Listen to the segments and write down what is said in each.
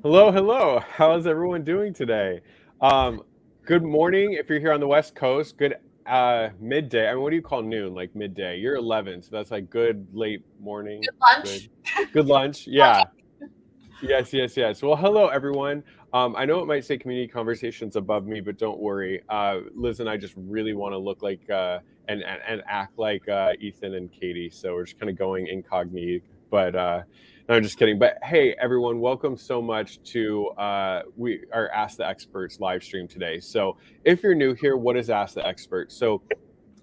Hello, hello. How's everyone doing today? Um, Good morning if you're here on the West Coast. Good midday. I mean, what do you call noon? Like midday. You're 11, so that's like good late morning. Good lunch. Good. Good lunch. Yeah. Yes, yes, yes. Well, hello everyone. I know it might say community conversations above me, but don't worry. Liz and I just really want to look like and act like Ethan and Katie, so we're just kind of going incognito. But no, I'm just kidding. But hey, everyone, welcome so much to we our Ask the Experts live stream today. So if you're new here, what is Ask the Expert? So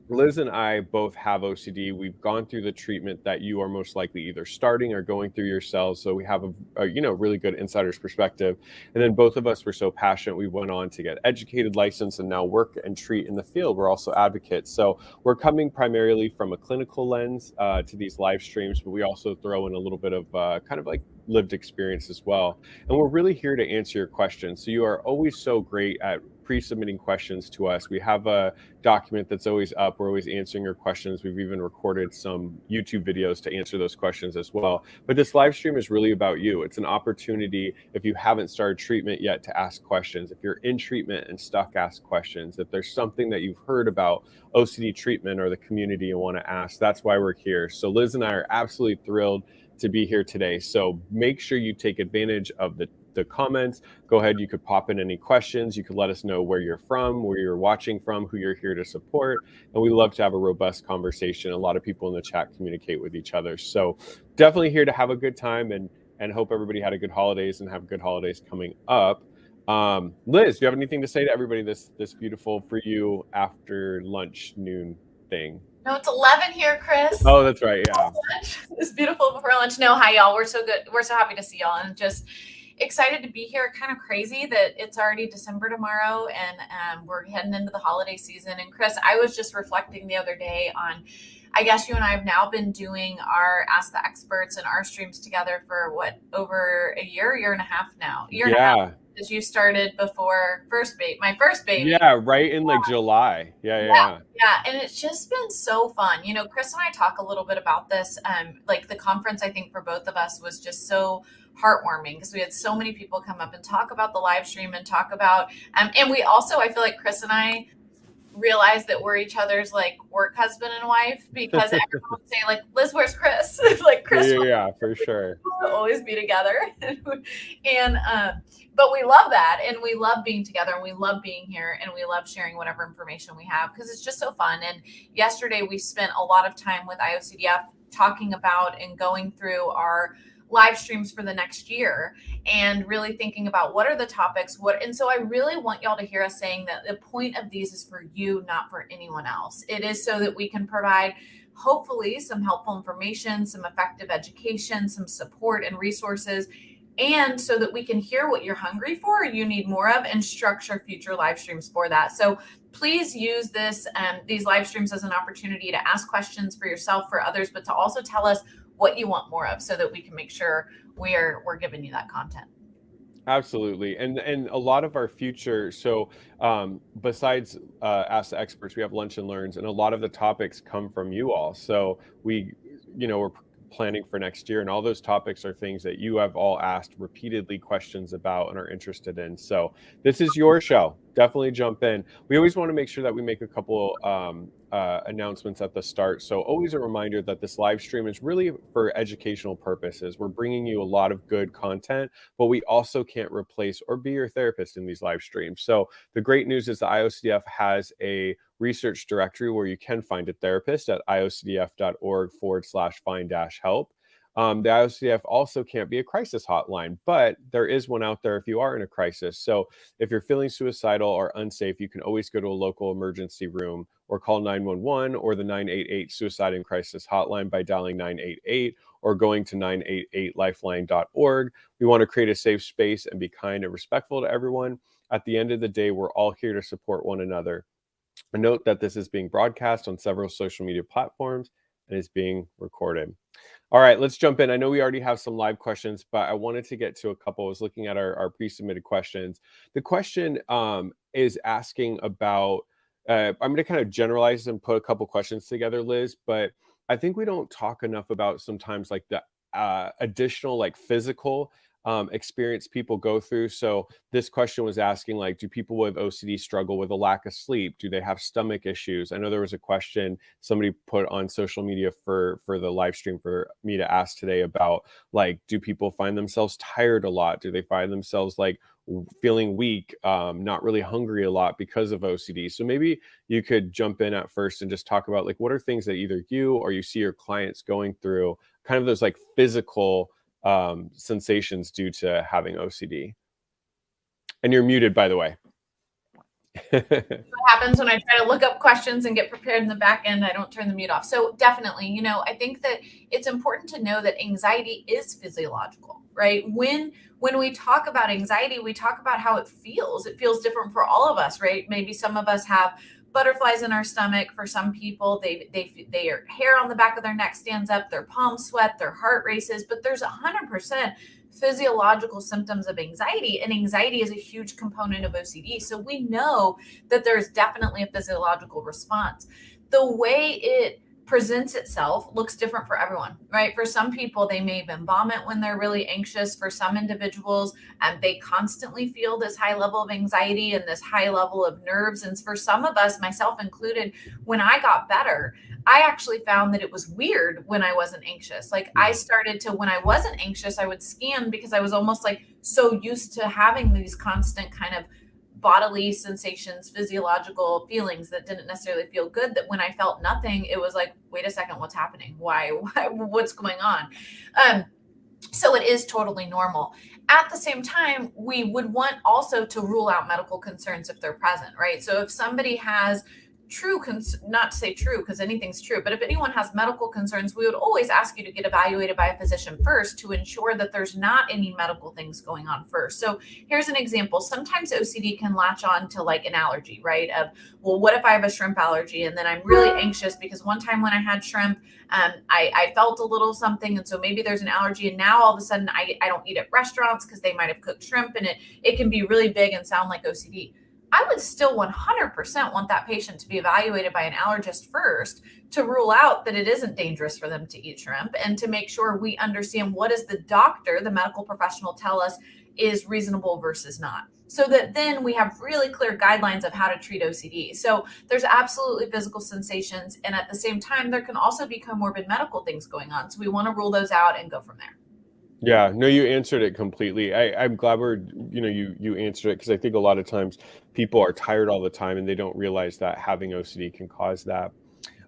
Liz and I both have OCD. We've gone through the treatment that you are most likely either starting or going through yourselves. So we have a really good insider's perspective. And then both of us were so passionate, we went on to get educated, licensed, and now work and treat in the field. We're also advocates. So we're coming primarily from a clinical lens to these live streams, but we also throw in a little bit of kind of like lived experience as well. And we're really here to answer your questions. So you are always so great at pre-submitting questions to us. We have a document that's always up. We're always answering your questions. We've even recorded some YouTube videos to answer those questions as well. But this live stream is really about you. It's an opportunity, if you haven't started treatment yet, to ask questions. If you're in treatment and stuck, ask questions. If there's something that you've heard about OCD treatment or the community and want to ask, that's why we're here. So Liz and I are absolutely thrilled to be here today. So make sure you take advantage of the comments. Go ahead, you could pop in any questions. You could let us know where you're from, where you're watching from, who you're here to support. And we love to have a robust conversation. A lot of people in the chat communicate with each other. So definitely here to have a good time and hope everybody had a good holidays and have good holidays coming up. Liz, do you have anything to say to everybody this beautiful for you after lunch noon thing? No, it's 11 here, Chris. Oh, that's right. Yeah. Lunch. It's beautiful before lunch. No, hi, y'all. We're so good. We're so happy to see y'all and just excited to be here. Kind of crazy that it's already December tomorrow and we're heading into the holiday season. And Chris, I was just reflecting the other day on, I guess you and I have now been doing our Ask the Experts and our streams together for what, over a year and a half now. Year and a half. Yeah. Because you started before my first baby. Yeah, right in like July. Yeah, Yeah, yeah. yeah, and it's just been so fun. You know, Chris and I talk a little bit about this. Like the conference, I think for both of us was just so heartwarming because we had so many people come up and talk about the live stream and talk about, and we also, I feel like Chris and I realize that we're each otother's like work husband and wife because everyone would say like, Liz, where's Chris? Like Chris Yeah, for sure. will always be together. And but we love that and we love being together and we love being here and we love sharing whatever information we have because it's just so fun. And yesterday we spent a lot of time with IOCDF talking about and going through our live streams for the next year and really thinking about what are the topics, and so I really want y'all to hear us saying that the point of these is for you, not for anyone else. It is so that we can provide hopefully some helpful information, some effective education, some support and resources, and so that we can hear what you're hungry for or you need more of and structure future live streams for that. So please use these live streams as an opportunity to ask questions for yourself, for others, but to also tell us what you want more of so that we can make sure we're giving you that content. Absolutely. And a lot of our future, so besides Ask the Experts, we have Lunch and Learns, and a lot of the topics come from you all. So we're planning for next year, and all those topics are things that you have all asked repeatedly questions about and are interested in. So this is your show. Definitely jump in. We always want to make sure that we make a couple announcements at the start. So always a reminder that this live stream is really for educational purposes. We're bringing you a lot of good content, but we also can't replace or be your therapist in these live streams. So the great news is the IOCDF has a research directory where you can find a therapist at iocdf.org/find-help. The IOCDF also can't be a crisis hotline, but there is one out there if you are in a crisis. So if you're feeling suicidal or unsafe, you can always go to a local emergency room or call 911 or the 988 Suicide and Crisis Hotline by dialing 988 or going to 988lifeline.org. We want to create a safe space and be kind and respectful to everyone. At the end of the day, we're all here to support one another. And note that this is being broadcast on several social media platforms and is being recorded. All right, let's jump in. I know we already have some live questions, but I wanted to get to a couple. I was looking at our pre-submitted questions. The question is asking about, I'm going to kind of generalize and put a couple questions together, Liz, but I think we don't talk enough about sometimes like the additional like physical experience people go through. So this question was asking, like, do people with OCD struggle with a lack of sleep? Do they have stomach issues? I know there was a question somebody put on social media for the live stream for me to ask today about, like, do people find themselves tired a lot? Do they find themselves like feeling weak, not really hungry a lot because of OCD? So maybe you could jump in at first and just talk about, like, what are things that either you or you see your clients going through, kind of those like physical sensations due to having OCD. And you're muted, by the way. What happens when I try to look up questions and get prepared in the back end, I don't turn the mute off. So definitely, I think that it's important to know that anxiety is physiological, right? When we talk about anxiety, we talk about how it feels. It feels different for all of us, right? Maybe some of us have butterflies in our stomach. For some people, their hair on the back of their neck stands up, their palms sweat, their heart races, but there's 100% physiological symptoms of anxiety, and anxiety is a huge component of OCD. So we know that there's definitely a physiological response. The way it presents itself looks different for everyone, right? For some people, they may even vomit when they're really anxious. For some individuals, they constantly feel this high level of anxiety and this high level of nerves. And for some of us, myself included, when I got better, I actually found that it was weird when I wasn't anxious. Like I started to, when I wasn't anxious, I would scan because I was almost like so used to having these constant kind of bodily sensations, physiological feelings that didn't necessarily feel good, that when I felt nothing, it was like, wait a second, what's happening? Why what's going on? So it is totally normal. At the same time, we would want also to rule out medical concerns if they're present, right? So if somebody has not to say true because anything's true, but if anyone has medical concerns, we would always ask you to get evaluated by a physician first to ensure that there's not any medical things going on first. So here's an example. Sometimes OCD can latch on to like an allergy, right? Of, well, what if I have a shrimp allergy? And then I'm really anxious because one time when I had shrimp, I felt a little something. And so maybe there's an allergy. And now all of a sudden I don't eat at restaurants because they might have cooked shrimp, and it can be really big and sound like OCD. I would still 100% want that patient to be evaluated by an allergist first to rule out that it isn't dangerous for them to eat shrimp, and to make sure we understand what does the doctor, the medical professional, tell us is reasonable versus not, so that then we have really clear guidelines of how to treat OCD. So there's absolutely physical sensations, and at the same time, there can also be comorbid medical things going on. So we want to rule those out and go from there. Yeah, no, you answered it completely. I'm glad you answered it, because I think a lot of times people are tired all the time and they don't realize that having OCD can cause that.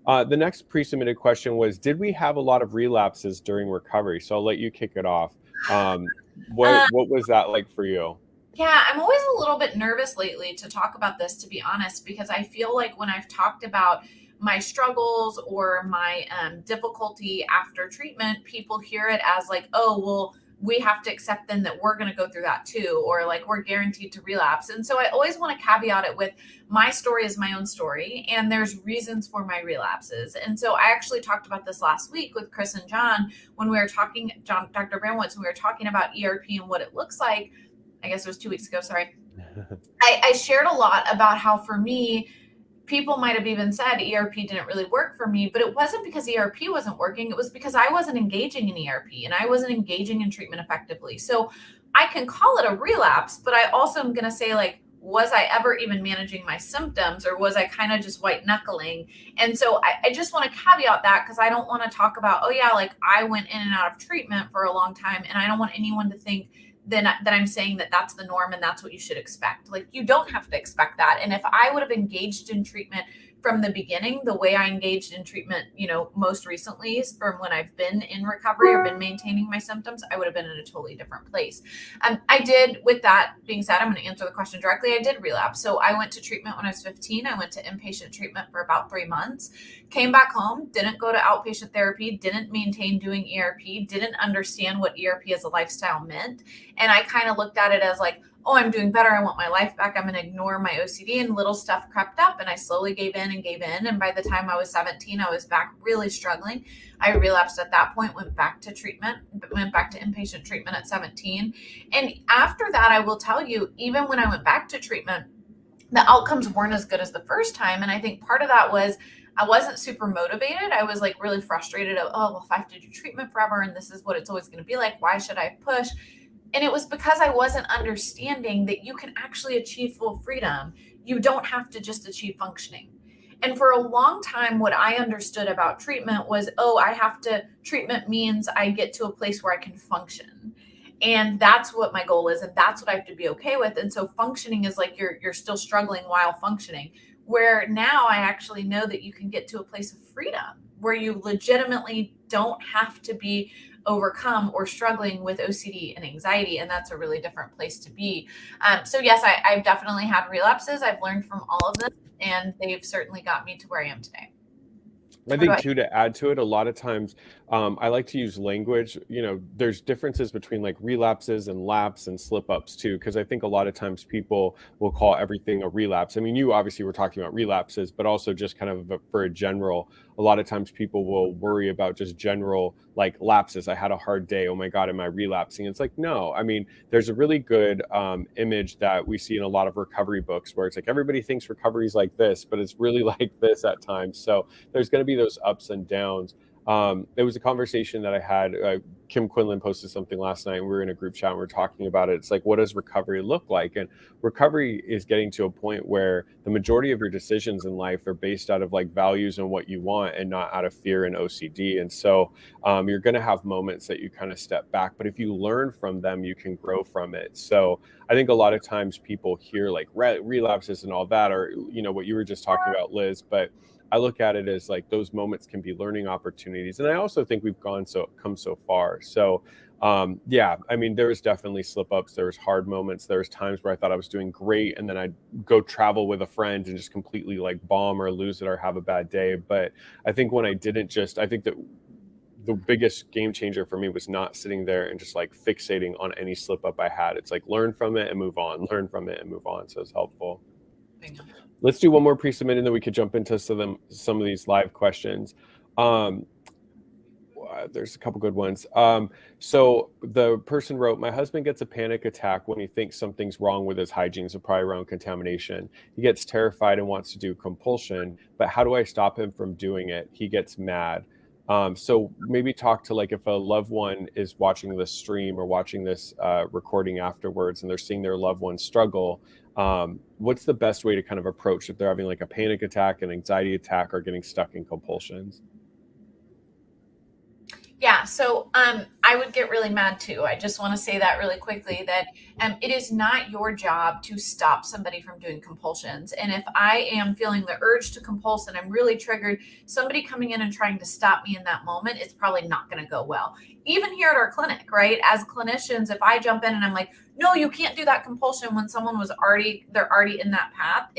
The next pre-submitted question was, did we have a lot of relapses during recovery? So I'll let you kick it off. What was that like for you? Yeah, I'm always a little bit nervous lately to talk about this, to be honest, because I feel like when I've talked about my struggles or my difficulty after treatment, people hear it as like, oh, well, we have to accept then that we're going to go through that too, or like we're guaranteed to relapse. And so I always want to caveat it with, my story is my own story, and there's reasons for my relapses. And so I actually talked about this last week with Chris and John when we were talking, Dr. Bramwitz, when we were talking about ERP and what it looks like. I guess it was 2 weeks ago. Sorry. I shared a lot about how for me, people might have even said ERP didn't really work for me, but it wasn't because ERP wasn't working. It was because I wasn't engaging in ERP and I wasn't engaging in treatment effectively. So I can call it a relapse, but I also am going to say, like, was I ever even managing my symptoms, or was I kind of just white knuckling? And so I just want to caveat that, because I don't want to talk about, oh yeah, like I went in and out of treatment for a long time, and I don't want anyone to think that I'm saying that that's the norm and that's what you should expect. Like, you don't have to expect that. And if I would have engaged in treatment from the beginning, the way I engaged in treatment, most recently is from when I've been in recovery or been maintaining my symptoms, I would have been in a totally different place. I did, with that being said, I'm going to answer the question directly. I did relapse. So I went to treatment when I was 15. I went to inpatient treatment for about 3 months, came back home, didn't go to outpatient therapy, didn't maintain doing ERP, didn't understand what ERP as a lifestyle meant. And I kind of looked at it as like, oh, I'm doing better, I want my life back, I'm going to ignore my OCD, and little stuff crept up, and I slowly gave in. And by the time I was 17, I was back really struggling. I relapsed at that point, went back to inpatient treatment at 17. And after that, I will tell you, even when I went back to treatment, the outcomes weren't as good as the first time. And I think part of that was I wasn't super motivated. I was like really frustrated of, oh, well, if I have to do treatment forever and this is what it's always going to be like, why should I push? And it was because I wasn't understanding that you can actually achieve full freedom. You don't have to just achieve functioning. And for a long time, what I understood about treatment was, oh, treatment means I get to a place where I can function. And that's what my goal is. And that's what I have to be okay with. And so functioning is like you're still struggling while functioning. Where now I actually know that you can get to a place of freedom where you legitimately don't have to be overcome or struggling with OCD and anxiety. And that's a really different place to be. So yes, I've definitely had relapses. I've learned from all of them, and they've certainly got me to where I am today. I think too, to add to it, a lot of times I like to use language. There's differences between like relapses and lapse and slip ups too, because I think a lot of times people will call everything a relapse. I mean, you obviously were talking about relapses, but also just kind of for a general, a lot of times people will worry about just general like lapses. I had a hard day. Oh my God, am I relapsing? It's like, no, I mean, there's a really good image that we see in a lot of recovery books where it's like everybody thinks recovery is like this, but it's really like this at times. So there's going to be those ups and downs. It was a conversation that I had. Kim Quinlan posted something last night, and we were in a group chat and we are talking about it. It's like, what does recovery look like? And recovery is getting to a point where the majority of your decisions in life are based out of like values and what you want, and not out of fear and OCD. And so you're going to have moments that you kind of step back, but if you learn from them, you can grow from it. So I think a lot of times people hear like relapses and all that, or what you were just talking about, Liz, but I look at it as like those moments can be learning opportunities. And I also think we've come so far. So yeah, I mean, there was definitely slip ups. There was hard moments. There was times where I thought I was doing great, and then I'd go travel with a friend and just completely like bomb or lose it or have a bad day. But I think when I didn't I think that the biggest game changer for me was not sitting there and just like fixating on any slip up I had. It's like learn from it and move on, learn from it and move on. So it's helpful. Let's do one more pre-submit, and then we could jump into some of these live questions. There's a couple good ones. So the person wrote, my husband gets a panic attack when he thinks something's wrong with his hygiene, so probably around contamination. He gets terrified and wants to do compulsion, but how do I stop him from doing it? He gets mad. So maybe talk to like if a loved one is watching this stream or watching this recording afterwards and they're seeing their loved one struggle, what's the best way to kind of approach if they're having like a panic attack, an anxiety attack, or getting stuck in compulsions? Yeah, so I would get really mad too. I just want to say that really quickly, that it is not your job to stop somebody from doing compulsions. And if I am feeling the urge to compulse and I'm really triggered, somebody coming in and trying to stop me in that moment, it's probably not going to go well. Even here at our clinic, right? As clinicians, if I jump in and I'm like, no, you can't do that compulsion when someone they're already in that path,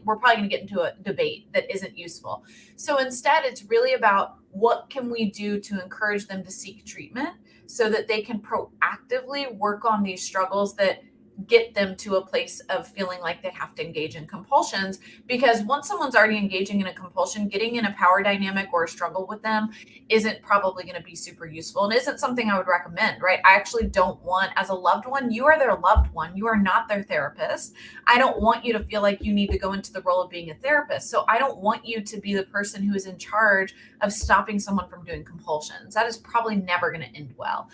we're probably going to get into a debate that isn't useful. So instead, it's really about what can we do to encourage them to seek treatment so that they can proactively work on these struggles that get them to a place of feeling like they have to engage in compulsions. Because once someone's already engaging in a compulsion, getting in a power dynamic or a struggle with them isn't probably going to be super useful and isn't something I would recommend, right? I actually don't want, as a loved one, you are their loved one. You are not their therapist. I don't want you to feel like you need to go into the role of being a therapist. So I don't want you to be the person who is in charge of stopping someone from doing compulsions. That is probably never going to end well.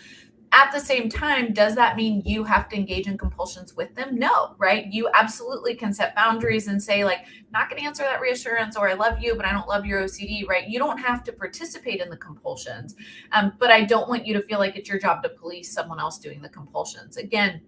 At the same time, does that mean you have to engage in compulsions with them? No, right? You absolutely can set boundaries and say, like, not going to answer that reassurance, or I love you, but I don't love your OCD, right? You don't have to participate in the compulsions. But I don't want you to feel like it's your job to police someone else doing the compulsions. Again,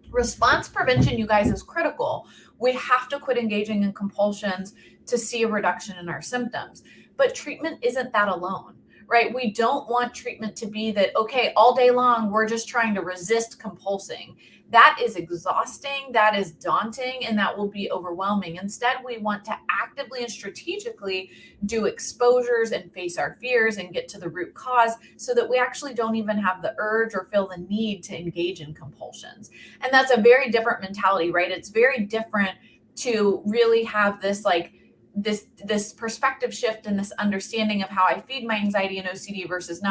response prevention, you guys, is critical. We have to quit engaging in compulsions to see a reduction in our symptoms. But treatment isn't that alone. Right? We don't want treatment to be that, okay, all day long, we're just trying to resist compulsing. That is exhausting, that is daunting, and that will be overwhelming. Instead, we want to actively and strategically do exposures and face our fears and get to the root cause so that we actually don't even have the urge or feel the need to engage in compulsions. And that's a very different mentality, right? It's very different to really have this like this perspective shift and this understanding of how I feed my anxiety and OCD versus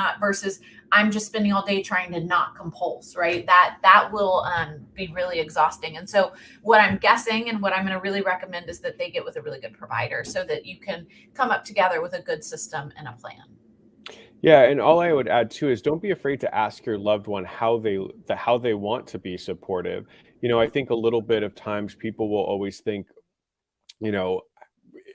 I'm just spending all day trying to not compulse, right? That will be really exhausting. And so what I'm guessing and what I'm going to really recommend is that they get with a really good provider so that you can come up together with a good system and a plan. Yeah, and all I would add too is don't be afraid to ask your loved one how they want to be supportive. I think a little bit of times people will always think, you know,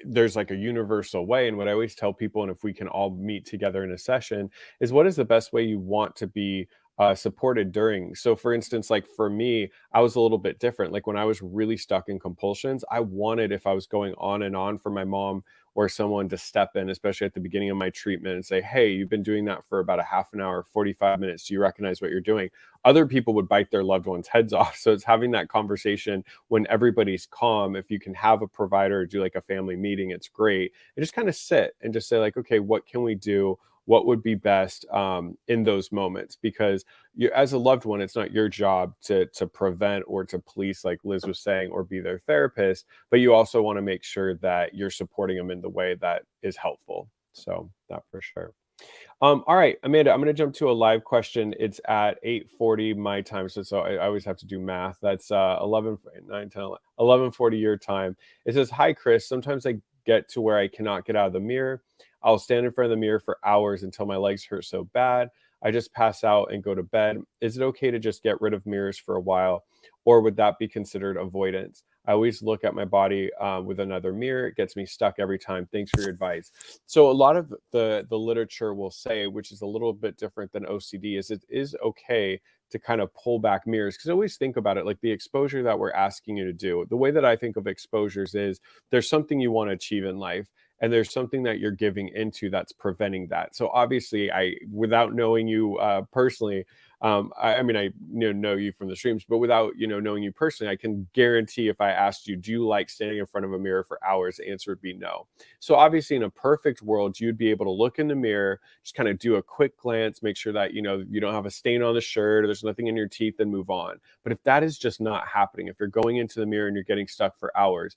there's like a universal way. And what I always tell people, and if we can all meet together in a session, is what is the best way you want to be supported during. So, for instance, like for me, I was a little bit different. Like when I was really stuck in compulsions, I wanted, if I was going on and on, for my mom or someone to step in, especially at the beginning of my treatment, and say, "Hey, you've been doing that for about a half an hour, 45 minutes. Do you recognize what you're doing?" Other people would bite their loved ones' heads off. So it's having that conversation when everybody's calm. If you can have a provider do like a family meeting, it's great. And just kind of sit and just say like, okay, what can we do? What would be best in those moments? Because you, as a loved one, it's not your job to prevent or to police, like Liz was saying, or be their therapist. But you also want to make sure that you're supporting them in the way that is helpful. So that for sure. All right, Amanda, I'm going to jump to a live question. It's at 8:40 my time, so I always have to do math. That's 11, 9, 10, 11:40 your time. It says, "Hi, Chris. Sometimes I get to where I cannot get out of the mirror. I'll stand in front of the mirror for hours until my legs hurt so bad. I just pass out and go to bed. Is it okay to just get rid of mirrors for a while, or would that be considered avoidance? I always look at my body with another mirror. It gets me stuck every time. Thanks for your advice." So a lot of the literature will say, which is a little bit different than OCD, is it is okay to kind of pull back mirrors. Because always think about it like the exposure that we're asking you to do. The way that I think of exposures is there's something you want to achieve in life, and there's something that you're giving into that's preventing that. So obviously, without knowing you personally, I mean, I know you from the streams, but without knowing you personally, I can guarantee if I asked you, do you like standing in front of a mirror for hours? The answer would be no. So obviously, in a perfect world, you'd be able to look in the mirror, just kind of do a quick glance, make sure that you don't have a stain on the shirt or there's nothing in your teeth, and move on. But if that is just not happening, if you're going into the mirror and you're getting stuck for hours,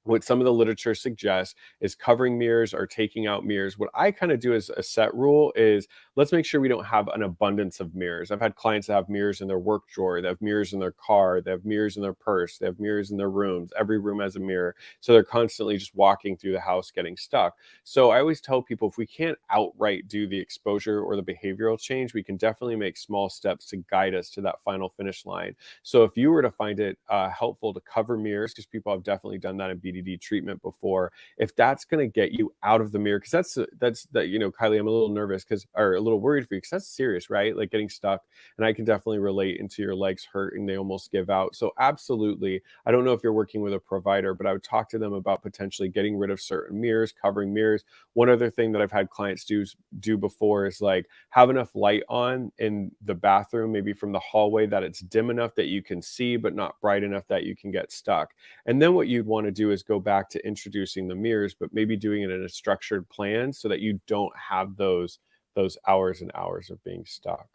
what some of the literature suggests is covering mirrors or taking out mirrors. What I kind of do as a set rule is let's make sure we don't have an abundance of mirrors. I've had clients that have mirrors in their work drawer, they have mirrors in their car, they have mirrors in their purse, they have mirrors in their rooms. Every room has a mirror. So they're constantly just walking through the house getting stuck. So I always tell people if we can't outright do the exposure or the behavioral change, we can definitely make small steps to guide us to that final finish line. So if you were to find it helpful to cover mirrors, because people have definitely done that in BDD treatment before, if that's going to get you out of the mirror, because that's that Kylie, I'm a little nervous or a little worried for you because that's serious, right? Like getting stuck, and I can definitely relate into your legs hurt and they almost give out. So absolutely, I don't know if you're working with a provider, but I would talk to them about potentially getting rid of certain mirrors, covering mirrors. One other thing that I've had clients do before is like have enough light on in the bathroom, maybe from the hallway, that it's dim enough that you can see, but not bright enough that you can get stuck. And then what you'd want to do is go back to introducing the mirrors, but maybe doing it in a structured plan so that you don't have those hours and hours of being stuck.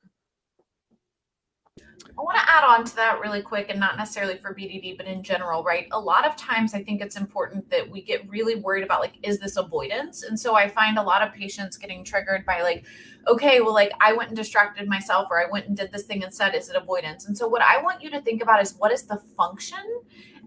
I want to add on to that really quick, and not necessarily for BDD, but in general, right? A lot of times I think it's important that we get really worried about like, is this avoidance? And so I find a lot of patients getting triggered by like, okay, well, like I went and distracted myself, or I went and did this thing instead. Is it avoidance? And so what I want you to think about is what is the function?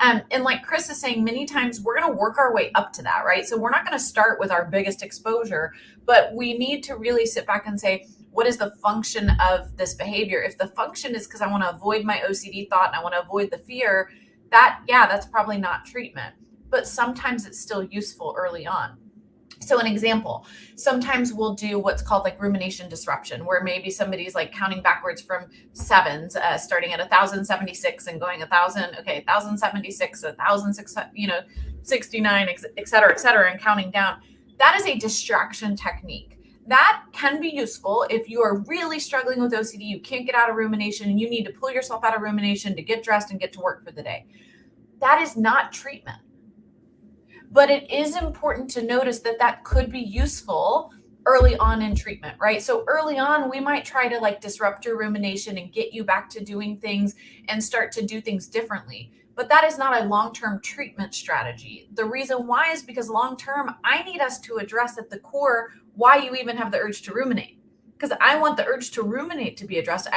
And like Chris is saying, many times we're going to work our way up to that, right? So we're not going to start with our biggest exposure, but we need to really sit back and say, what is the function of this behavior? If the function is because I want to avoid my OCD thought and I want to avoid the fear, that's probably not treatment. But sometimes it's still useful early on. So an example, sometimes we'll do what's called like rumination disruption, where maybe somebody's like counting backwards from sevens, starting at 1,076 and going 1,000, okay, 1,076, 1,006, 69, et cetera, and counting down. That is a distraction technique. That can be useful if you are really struggling with OCD, you can't get out of rumination, and you need to pull yourself out of rumination to get dressed and get to work for the day. That is not treatment. But it is important to notice that could be useful early on in treatment, right? So early on, we might try to like disrupt your rumination and get you back to doing things and start to do things differently. But that is not a long-term treatment strategy. The reason why is because long-term, I need us to address at the core why you even have the urge to ruminate. Because I want the urge to ruminate to be addressed.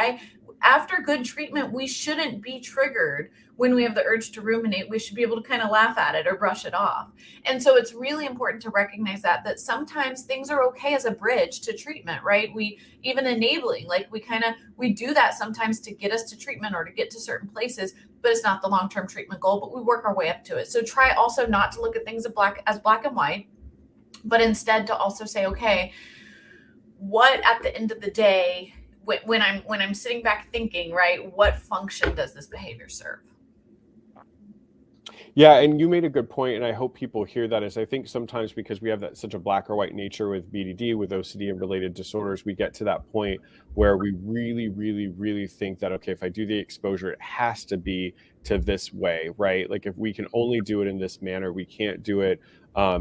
after good treatment, we shouldn't be triggered when we have the urge to ruminate. We should be able to kind of laugh at it or brush it off. And so it's really important to recognize that sometimes things are okay as a bridge to treatment, right? We even enabling, like we do that sometimes to get us to treatment or to get to certain places, but it's not the long-term treatment goal, but we work our way up to it. So try also not to look at things as black and white, but instead to also say, okay, what at the end of the day, when I'm sitting back thinking, right, what function does this behavior serve? Yeah, and you made a good point, and I hope people hear that. Is I think sometimes because we have that such a black or white nature with BDD, with OCD and related disorders, we get to that point where we really, really, really think that, okay, if I do the exposure, it has to be to this way, right? Like if we can only do it in this manner, we can't do it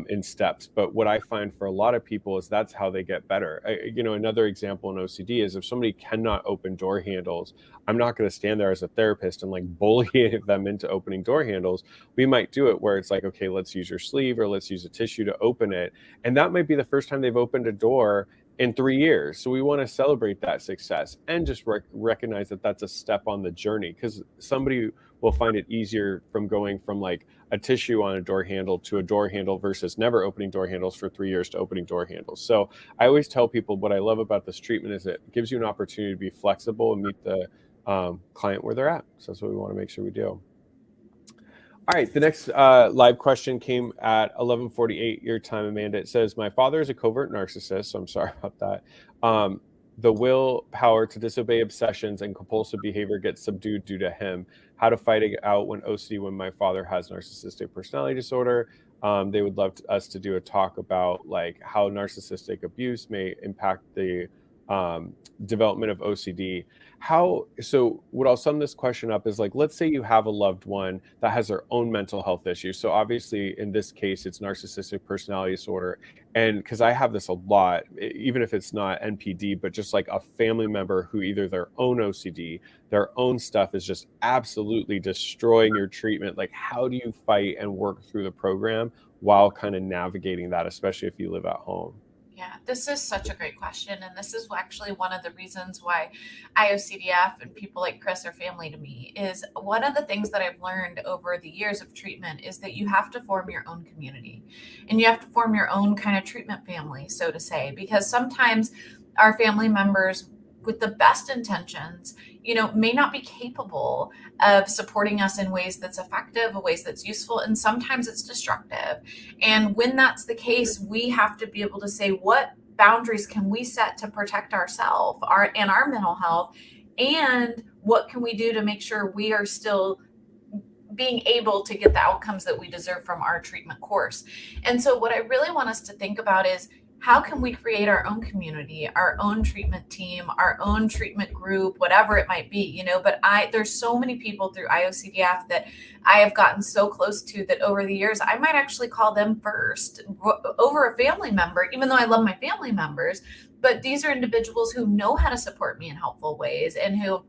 in steps. But what I find for a lot of people is that's how they get better. Another example in OCD is if somebody cannot open door handles, I'm not going to stand there as a therapist and like bully them into opening door handles. We might do it where it's like, okay, let's use your sleeve or let's use a tissue to open it. And that might be the first time they've opened a door in 3 years. So we want to celebrate that success and just recognize that that's a step on the journey, because somebody will find it easier from going from like a tissue on a door handle to a door handle versus never opening door handles for 3 years to opening door handles. So I always tell people what I love about this treatment is it gives you an opportunity to be flexible and meet the client where they're at. So that's what we want to make sure we do. All right, the next live question came at 11:48 your time, Amanda. It says, my father is a covert narcissist, so I'm sorry about that. The willpower to disobey obsessions and compulsive behavior gets subdued due to him. How to fight it out when OCD, when my father has narcissistic personality disorder. They would love us to do a talk about like how narcissistic abuse may impact the development of OCD. So what I'll sum this question up is like, let's say you have a loved one that has their own mental health issues. So obviously in this case, it's narcissistic personality disorder. And because I have this a lot, even if it's not NPD, but just like a family member who either their own OCD, their own stuff is just absolutely destroying your treatment. Like, how do you fight and work through the program while kind of navigating that, especially if you live at home? Yeah, this is such a great question. And this is actually one of the reasons why IOCDF and people like Chris are family to me. Is one of the things that I've learned over the years of treatment is that you have to form your own community and you have to form your own kind of treatment family, so to say, because sometimes our family members with the best intentions, may not be capable of supporting us in ways that's effective, ways that's useful, and sometimes it's destructive. And when that's the case, we have to be able to say, what boundaries can we set to protect ourselves and our mental health? And what can we do to make sure we are still being able to get the outcomes that we deserve from our treatment course? And so what I really want us to think about is, how can we create our own community, our own treatment team, our own treatment group, whatever it might be, but there's so many people through IOCDF that I have gotten so close to that over the years, I might actually call them first over a family member, even though I love my family members. But these are individuals who know how to support me in helpful ways and who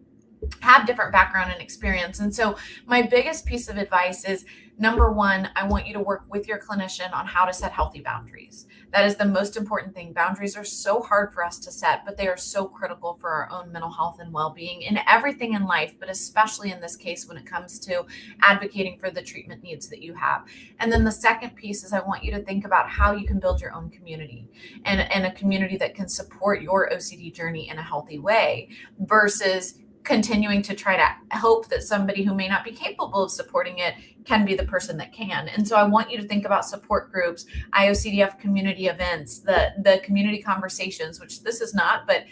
have different background and experience. And so my biggest piece of advice is, number one, I want you to work with your clinician on how to set healthy boundaries. That is the most important thing. Boundaries are so hard for us to set, but they are so critical for our own mental health and well-being in everything in life, but especially in this case when it comes to advocating for the treatment needs that you have. And then the second piece is, I want you to think about how you can build your own community and a community that can support your OCD journey in a healthy way versus continuing to try to hope that somebody who may not be capable of supporting it can be the person that can. And so I want you to think about support groups, IOCDF community events, the community conversations, which this is not, but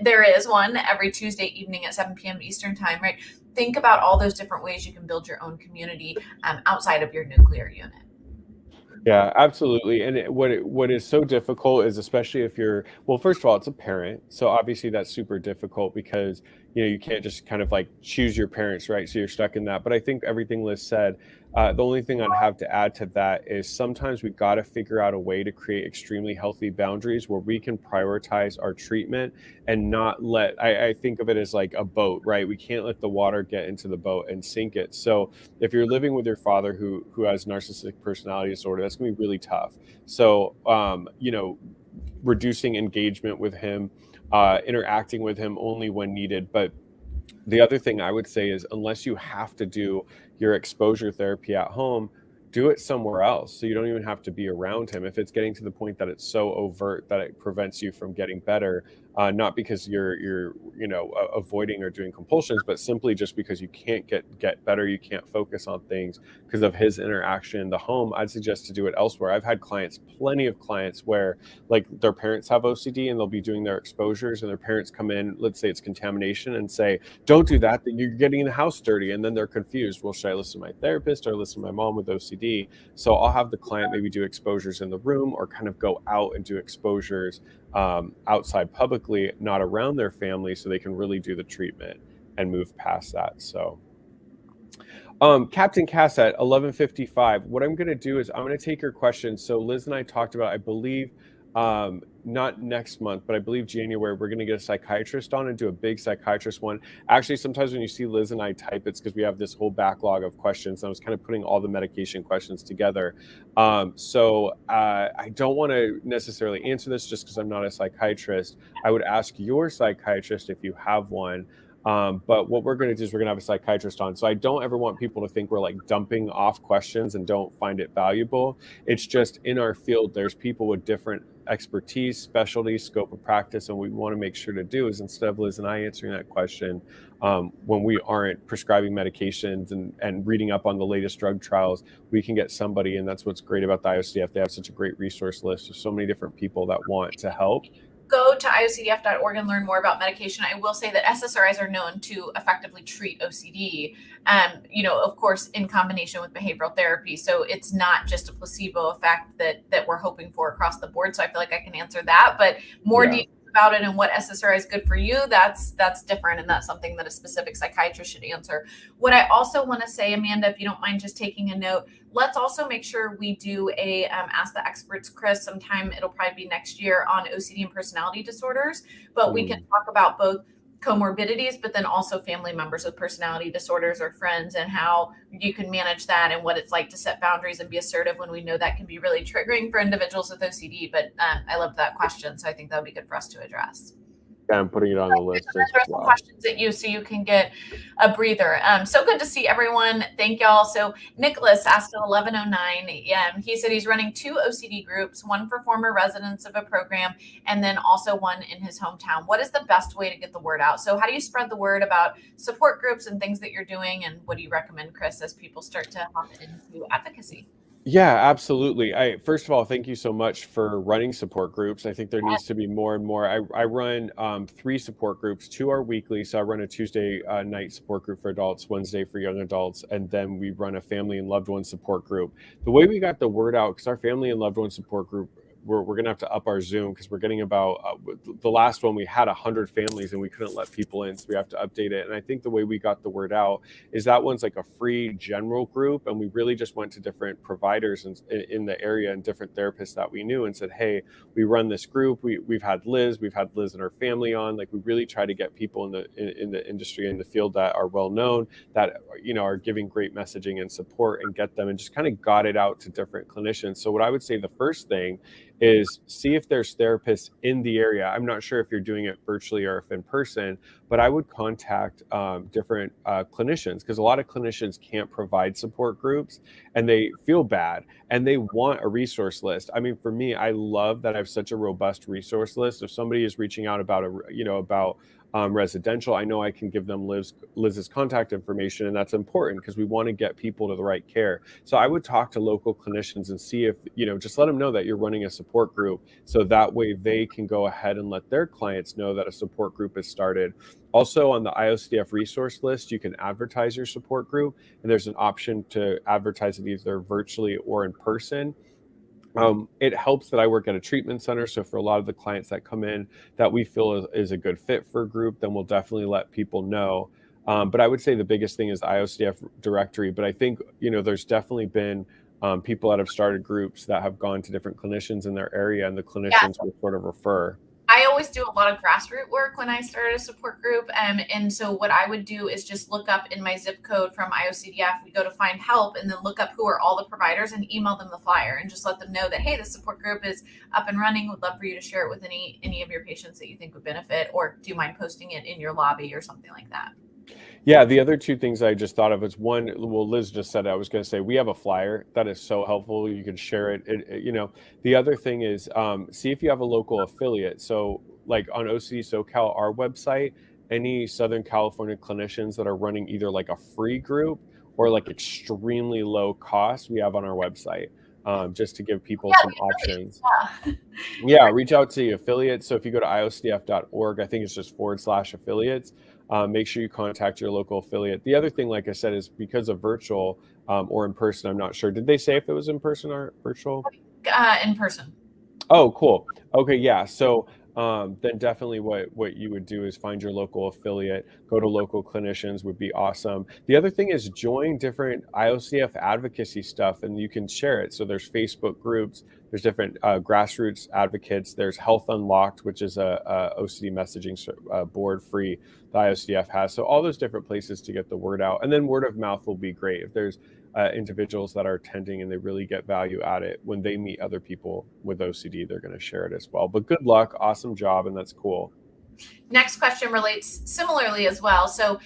there is one every Tuesday evening at 7 p.m. Eastern time, right? Think about all those different ways you can build your own community outside of your nuclear unit. Yeah, absolutely. And what is so difficult is, especially if well, first of all, it's a parent. So obviously that's super difficult because, you can't just kind of like choose your parents, right? So you're stuck in that. But I think everything Liz said, the only thing I'd have to add to that is sometimes we've got to figure out a way to create extremely healthy boundaries where we can prioritize our treatment and not I think of it as like a boat, right? We can't let the water get into the boat and sink it. So if you're living with your father who has narcissistic personality disorder, that's gonna be really tough. So, reducing engagement with him, interacting with him only when needed, but The other thing I would say is, unless you have to do your exposure therapy at home, do it somewhere else. So you don't even have to be around him. If it's getting to the point that it's so overt that it prevents you from getting better, not because you're avoiding or doing compulsions, but simply just because you can't get better, you can't focus on things because of his interaction in the home, I'd suggest to do it elsewhere. I've had clients, plenty of clients, where like their parents have OCD and they'll be doing their exposures, and their parents come in, let's say it's contamination, and say, don't do that, you're getting the house dirty. And then they're confused. Well, should I listen to my therapist or listen to my mom with OCD? So I'll have the client maybe do exposures in the room, or kind of go out and do exposures outside publicly, not around their family, so they can really do the treatment and move past that. So Captain Cass at 11:55. What I'm going to do is I'm going to take your questions. So Liz and I talked about, I believe, not next month, but I believe January, we're going to get a psychiatrist on and do a big psychiatrist one. Actually, sometimes when you see Liz and I type, it's because we have this whole backlog of questions. I was kind of putting all the medication questions together. So I don't want to necessarily answer this just because I'm not a psychiatrist. I would ask your psychiatrist if you have one. But what we're going to do is we're going to have a psychiatrist on. So I don't ever want people to think we're like dumping off questions and don't find it valuable. It's just, in our field, there's people with different expertise, specialty, scope of practice. And what we want to make sure to do is, instead of Liz and I answering that question, when we aren't prescribing medications and reading up on the latest drug trials, we can get somebody. And that's what's great about the IOCDF. They have such a great resource list of so many different people that want to help. Go to iocdf.org and learn more about medication. I will say that SSRIs are known to effectively treat OCD, of course, in combination with behavioral therapy. So it's not just a placebo effect that we're hoping for across the board. So I feel like I can answer that, but more details about it and what SSRI is good for you, that's different. And that's something that a specific psychiatrist should answer. What I also want to say, Amanda, if you don't mind just taking a note, let's also make sure we do a Ask the Experts, Chris, sometime. It'll probably be next year, on OCD and personality disorders, but we can talk about both comorbidities, but then also family members with personality disorders or friends, and how you can manage that and what it's like to set boundaries and be assertive when we know that can be really triggering for individuals with OCD. But I loved that question. So I think that would be good for us to address. Yeah, I'm putting it on the list. There's some questions at you so you can get a breather. So good to see everyone. Thank y'all. So Nicholas asked at 11:09. He said he's running 2 OCD groups, one for former residents of a program, and then also one in his hometown. What is the best way to get the word out? So how do you spread the word about support groups and things that you're doing? And what do you recommend, Chris, as people start to hop into advocacy? Yeah, absolutely. First of all, thank you so much for running support groups. I think there needs to be more and more. I run 3 support groups. 2 are weekly. So I run a Tuesday night support group for adults, Wednesday for young adults, and then we run a family and loved one support group. The way we got the word out, because our family and loved one support group, we're going to have to up our Zoom, because we're getting about the last one we had 100 families and we couldn't let people in, so we have to update it. And I think the way we got the word out is that one's like a free general group, and we really just went to different providers in the area and different therapists that we knew and said, hey, we run this group. We've had Liz and her family on. Like, we really try to get people in the industry, in the field, that are well known, that are giving great messaging and support, and get them, and just kind of got it out to different clinicians. So what I would say, the first thing is see if there's therapists in the area. I'm not sure if you're doing it virtually or if in person, but I would contact different clinicians, because a lot of clinicians can't provide support groups and they feel bad and they want a resource list. I mean, for me, I love that I have such a robust resource list. If somebody is reaching out about residential, I know I can give them Liz's contact information, and that's important because we want to get people to the right care. So I would talk to local clinicians and see if, just let them know that you're running a support group, so that way they can go ahead and let their clients know that a support group has started. Also, on the IOCDF resource list, you can advertise your support group, and there's an option to advertise it either virtually or in person. It helps that I work at a treatment center. So for a lot of the clients that come in that we feel is a good fit for a group, then we'll definitely let people know. But I would say the biggest thing is the IOCDF directory. But I think, there's definitely been people that have started groups that have gone to different clinicians in their area, and the clinicians will sort of refer. I always do a lot of grassroots work when I started a support group. And so what I would do is just look up in my zip code from IOCDF, we go to find help, and then look up who are all the providers and email them the flyer and just let them know that, hey, the support group is up and running. Would love for you to share it with any of your patients that you think would benefit, or do you mind posting it in your lobby or something like that? Yeah, the other two things I just thought of is one, well, Liz just said it, I was going to say we have a flyer that is so helpful. You can share it. The other thing is see if you have a local affiliate. So, like on OCD SoCal, our website, any Southern California clinicians that are running either like a free group or like extremely low cost, we have on our website just to give people some options. Yeah. Yeah, reach out to the affiliates. So if you go to iocdf.org, I think it's just /affiliates. Make sure you contact your local affiliate. The other thing, like I said, is because of virtual or in person, I'm not sure. Did they say if it was in person or virtual? In person. Oh, cool. Okay, yeah. So then definitely what you would do is find your local affiliate, go to local clinicians would be awesome. The other thing is join different IOCF advocacy stuff and you can share it. So there's Facebook groups, there's different grassroots advocates, there's Health Unlocked, which is a OCD messaging board free the IOCF has. So all those different places to get the word out. And then word of mouth will be great. If there's individuals that are attending and they really get value at it, when they meet other people with OCD, they're going to share it as well. But good luck, awesome job, and that's cool. Next question relates similarly as well. So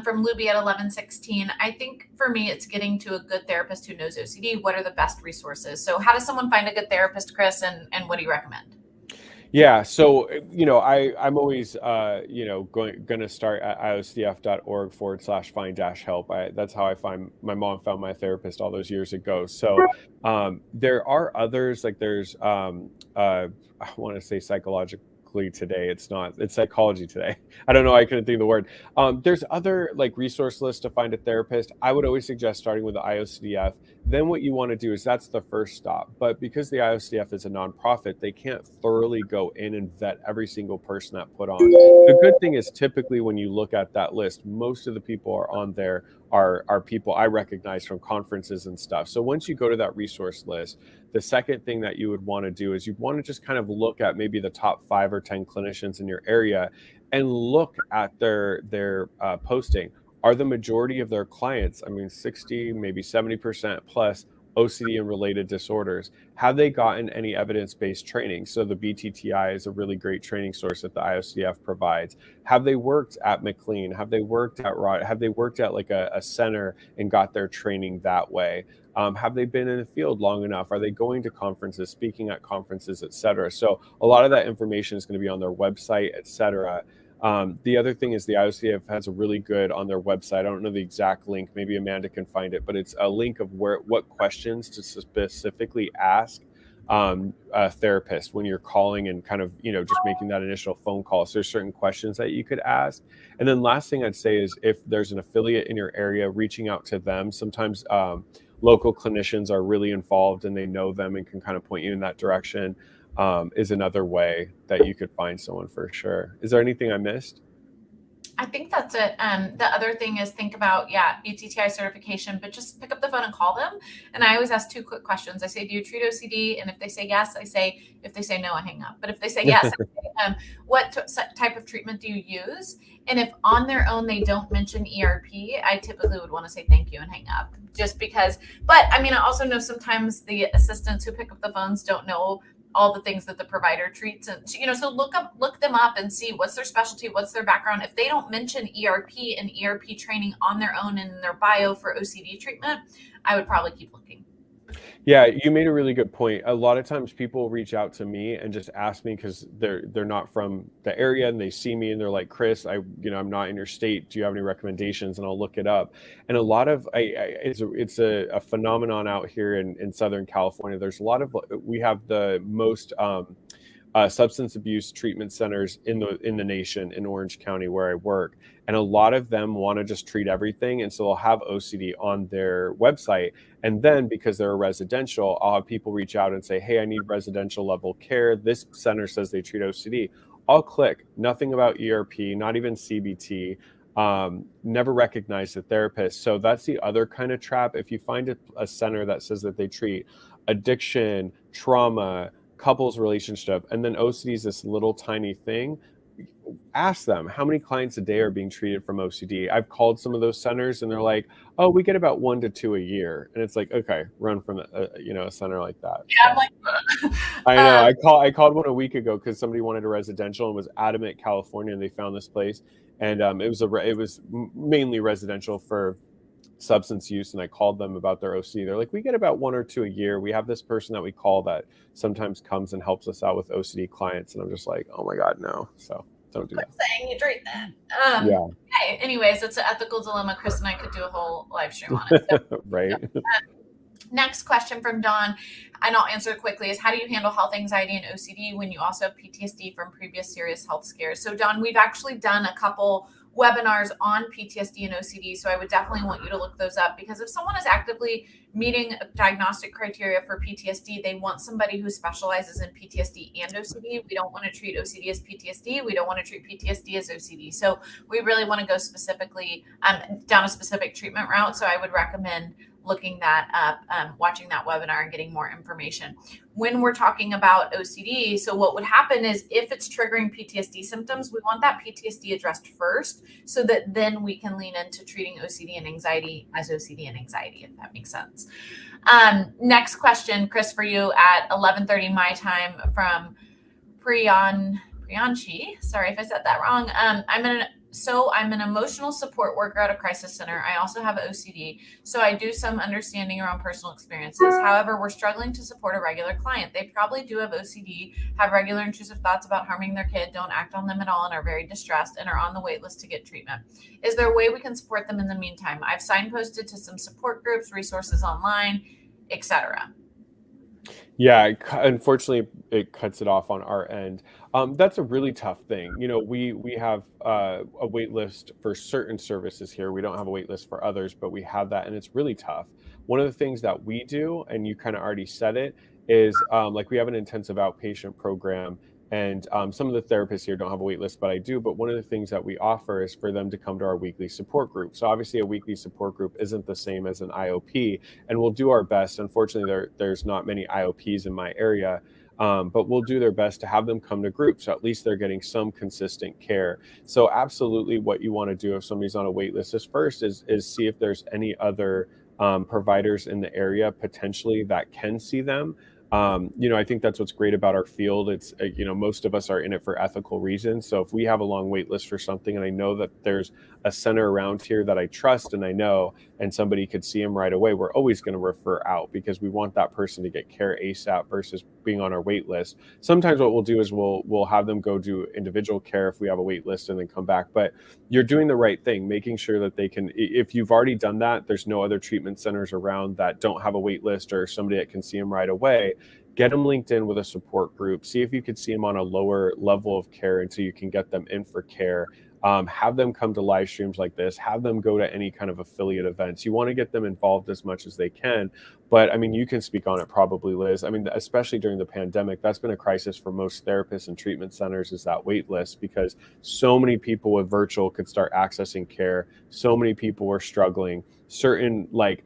from Luby at 1116, I think for me, it's getting to a good therapist who knows OCD. What are the best resources? So how does someone find a good therapist, Chris, and what do you recommend? Yeah, so I'm always going to start at iocdf.org /find-help. That's how I find my mom found my therapist all those years ago. So there are others, like there's I want to say psychologically today. It's not. It's Psychology Today. I don't know. I couldn't think of the word. There's other like resource lists to find a therapist. I would always suggest starting with the IOCDF. Then what you want to do is that's the first stop. But because the IOCDF is a nonprofit, they can't thoroughly go in and vet every single person that put on. The good thing is typically when you look at that list, most of the people are on there are people I recognize from conferences and stuff. So once you go to that resource list, the second thing that you would want to do is you want to just kind of look at maybe the top 5 or 10 clinicians in your area and look at their posting. Are the majority of their clients, 60, maybe 70% plus OCD and related disorders, have they gotten any evidence-based training? So the BTTI is a really great training source that the IOCF provides. Have they worked at McLean? Have they worked at Rod? Have they worked at like a center and got their training that way? Have they been in the field long enough? Are they going to conferences, speaking at conferences, et cetera? So a lot of that information is going to be on their website, et cetera. The other thing is the IOCF has a really good on their website. I don't know the exact link. Maybe Amanda can find it, but it's a link of what questions to specifically ask a therapist when you're calling and kind of, just making that initial phone call. So there's certain questions that you could ask. And then last thing I'd say is if there's an affiliate in your area, reaching out to them. Sometimes local clinicians are really involved and they know them and can kind of point you in that direction. Is another way that you could find someone for sure. Is there anything I missed? I think that's it. The other thing is think about, BTTI certification, but just pick up the phone and call them. And I always ask 2 quick questions. I say, do you treat OCD? And if they say yes, I say, if they say no, I hang up. But if they say yes, I say, what type of treatment do you use? And if on their own they don't mention ERP, I typically would want to say thank you and hang up just because. But I also know sometimes the assistants who pick up the phones don't know all the things that the provider treats, and so look them up and see what's their specialty, what's their background. If they don't mention ERP and ERP training on their own in their bio for OCD treatment, I would probably keep looking. Yeah, you made a really good point. A lot of times people reach out to me and just ask me because they're not from the area and they see me and they're like, Chris, I'm not in your state. Do you have any recommendations? And I'll look it up. And a lot of it's a phenomenon out here in Southern California. There's a lot of, we have the most substance abuse treatment centers in the nation in Orange County where I work. And a lot of them want to just treat everything. And so they'll have OCD on their website. And then because they're a residential, I'll have people reach out and say, hey, I need residential level care. This center says they treat OCD. I'll click, nothing about ERP, not even CBT, never recognize the therapist. So that's the other kind of trap. If you find a center that says that they treat addiction, trauma, couples relationship, and then OCD is this little tiny thing, ask them how many clients a day are being treated from OCD. I've called some of those centers and they're like, oh, we get about 1 to 2 a year. And it's like, okay, run from a center like that. Yeah, so. I know. I called one a week ago because somebody wanted a residential and was adamant California, and they found this place and it was mainly residential for substance use, and I called them about their OCD. They're like, we get about 1 or 2 a year. We have this person that we call that sometimes comes and helps us out with OCD clients, and I'm just like, oh my god, no. So don't do that. Saying you treat that. Yeah. Okay. Anyways, it's an ethical dilemma. Chris and I could do a whole live stream on it. So. Right. Next question from Dawn, and I'll answer it quickly, is how do you handle health anxiety and OCD when you also have PTSD from previous serious health scares? So Dawn, we've actually done a couple webinars on PTSD and OCD, so I would definitely want you to look those up, because if someone is actively meeting diagnostic criteria for PTSD, they want somebody who specializes in PTSD and OCD. We don't want to treat OCD as PTSD. We don't want to treat PTSD as OCD. So we really want to go specifically down a specific treatment route. So I would recommend looking that up, watching that webinar and getting more information. When we're talking about OCD, so what would happen is if it's triggering PTSD symptoms, we want that PTSD addressed first, so that then we can lean into treating OCD and anxiety as OCD and anxiety, if that makes sense. Next question, Chris, for you at 11:30 my time from Priyanshi. Sorry if I said that wrong. I'm an emotional support worker at a crisis center. I also have OCD, so I do some understanding around personal experiences. However, we're struggling to support a regular client. They probably do have OCD, have regular intrusive thoughts about harming their kid, don't act on them at all, and are very distressed and are on the wait list to get treatment. Is there a way we can support them in the meantime? I've signposted to some support groups, resources online, etc. Yeah, unfortunately, it cuts it off on our end. That's a really tough thing. You know, we have a wait list for certain services here. We don't have a wait list for others, but we have that, and it's really tough. One of the things that we do, and you kind of already said it, is like we have an intensive outpatient program, and some of the therapists here don't have a wait list, but I do. But one of the things that we offer is for them to come to our weekly support group. So obviously, a weekly support group isn't the same as an IOP, and we'll do our best. Unfortunately, there's not many IOPs in my area. But we'll do their best to have them come to groups, so at least they're getting some consistent care. So absolutely, what you want to do if somebody's on a wait list is first is see if there's any other providers in the area potentially that can see them. You know, I think that's what's great about our field. It's, you know, most of us are in it for ethical reasons. So if we have a long wait list for something, and I know that there's a center around here that I trust and I know, and somebody could see them right away, we're always going to refer out, because we want that person to get care ASAP versus being on our wait list. Sometimes what we'll do is we'll have them go do individual care if we have a wait list and then come back. But you're doing the right thing, making sure that they can, if you've already done that, there's no other treatment centers around that don't have a wait list or somebody that can see them right away. Get them linked in with a support group. See if you could see them on a lower level of care until you can get them in for care. Have them come to live streams like this. Have them go to any kind of affiliate events. You want to get them involved as much as they can. But I mean, you can speak on it probably, Liz. I mean, especially during the pandemic, that's been a crisis for most therapists and treatment centers, is that wait list, because so many people with virtual could start accessing care. So many people were struggling. Certain like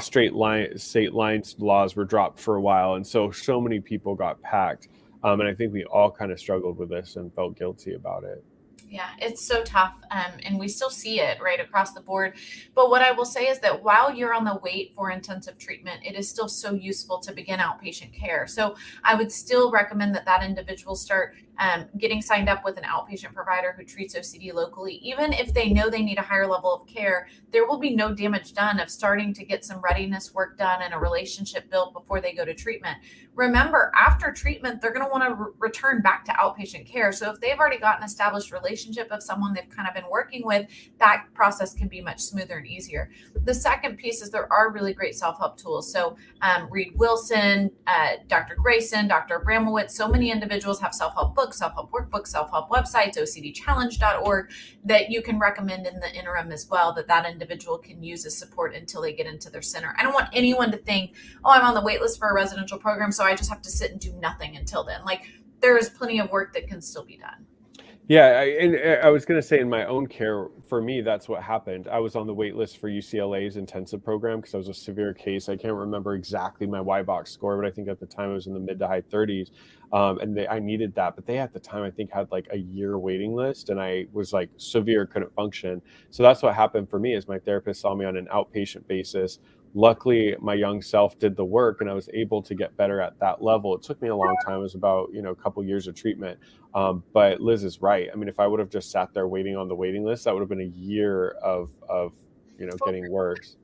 state lines laws were dropped for a while, and so many people got packed, and I think we all kind of struggled with this and felt guilty about it. Yeah, it's so tough, and we still see it right across the board. But what I will say is that while you're on the wait for intensive treatment, it is still so useful to begin outpatient care. So I would still recommend that individual start getting signed up with an outpatient provider who treats OCD locally. Even if they know they need a higher level of care, there will be no damage done of starting to get some readiness work done and a relationship built before they go to treatment. Remember, after treatment, they're going to want to return back to outpatient care. So if they've already got an established relationship of someone they've kind of been working with, that process can be much smoother and easier. The second piece is there are really great self-help tools. So Reed Wilson, Dr. Grayson, Dr. Abramowitz, so many individuals have self-help books, self-help workbooks, self-help websites, OCDchallenge.org, that you can recommend in the interim as well, that individual can use as support until they get into their center. I don't want anyone to think, oh, I'm on the wait list for a residential program, so I just have to sit and do nothing until then. Like, there is plenty of work that can still be done. Yeah, and I was going to say, in my own care, for me, that's what happened. I was on the wait list for UCLA's intensive program because I was a severe case. I can't remember exactly my Y-box score, but I think at the time it was in the mid to high 30s. And I needed that, but they at the time I think had like a year waiting list, and I was like severe, couldn't function. So that's what happened for me. Is my therapist saw me on an outpatient basis, luckily my young self did the work and I was able to get better at that level. It took me a long time. It was about, a couple years of treatment. But Liz is right. I mean, if I would have just sat there waiting on the waiting list, that would have been a year of getting worse.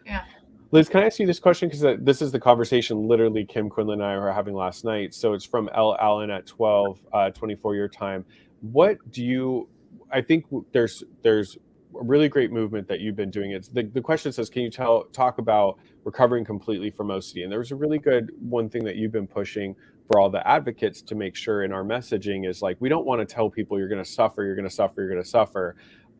Yeah. Liz, can I ask you this question? Because this is the conversation literally Kim Quinlan and I were having last night. So it's from L. Allen at 24 your time. I think there's a really great movement that you've been doing. It's the question says, can you talk about recovering completely from OCD? And there was a really good one thing that you've been pushing for all the advocates to make sure in our messaging is like, we don't want to tell people you're going to suffer, you're going to suffer, you're going to suffer.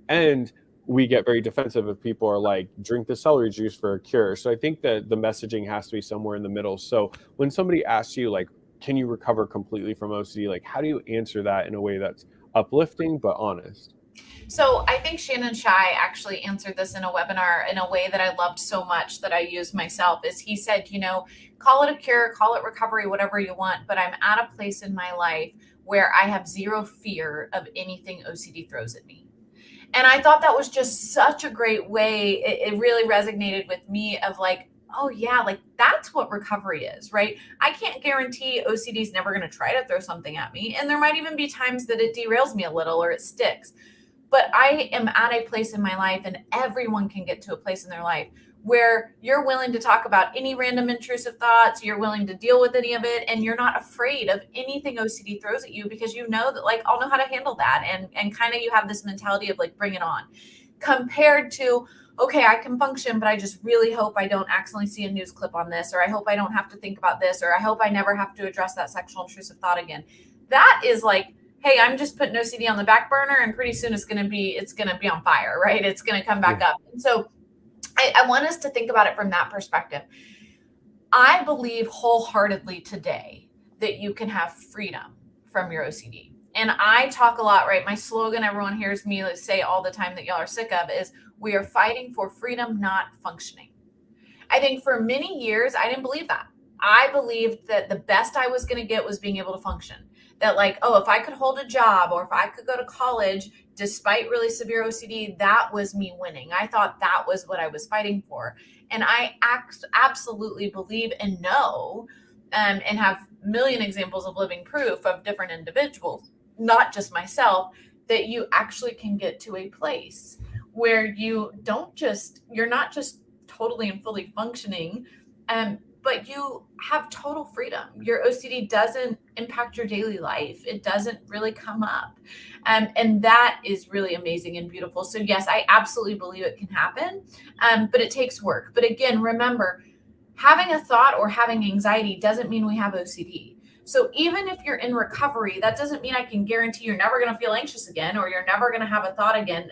And we get very defensive if people are like, drink the celery juice for a cure. So I think that the messaging has to be somewhere in the middle. So when somebody asks you like, can you recover completely from OCD? Like, how do you answer that in a way that's uplifting but honest? So I think Shannon Shai actually answered this in a webinar in a way that I loved so much that I used myself. Is he said, call it a cure, call it recovery, whatever you want, but I'm at a place in my life where I have zero fear of anything OCD throws at me. And I thought that was just such a great way. It really resonated with me of like, oh yeah, like that's what recovery is, right? I can't guarantee OCD is never going to try to throw something at me. And there might even be times that it derails me a little or it sticks. But I am at a place in my life, and everyone can get to a place in their life where you're willing to talk about any random intrusive thoughts, you're willing to deal with any of it, and you're not afraid of anything OCD throws at you because you know that like, I'll know how to handle that. And kind of you have this mentality of like, bring it on, compared to, okay, I can function, but I just really hope I don't accidentally see a news clip on this, or I hope I don't have to think about this, or I hope I never have to address that sexual intrusive thought again. That is like, hey, I'm just putting OCD on the back burner, and pretty soon it's going to be on fire, right? It's going to come back up. And so I want us to think about it from that perspective. I believe wholeheartedly today that you can have freedom from your OCD. And I talk a lot, right? My slogan, everyone hears me say all the time that y'all are sick of, is we are fighting for freedom, not functioning. I think for many years, I didn't believe that. I believed that the best I was going to get was being able to function. That like, oh, if I could hold a job or if I could go to college despite really severe OCD, that was me winning. I thought that was what I was fighting for. And I absolutely believe and know and have a million examples of living proof of different individuals, not just myself, that you actually can get to a place where you're not just totally and fully functioning, but you have total freedom. Your OCD doesn't impact your daily life. It doesn't really come up. And that is really amazing and beautiful. So yes, I absolutely believe it can happen, but it takes work. But again, remember, having a thought or having anxiety doesn't mean we have OCD. So even if you're in recovery, that doesn't mean I can guarantee you're never going to feel anxious again, or you're never going to have a thought again.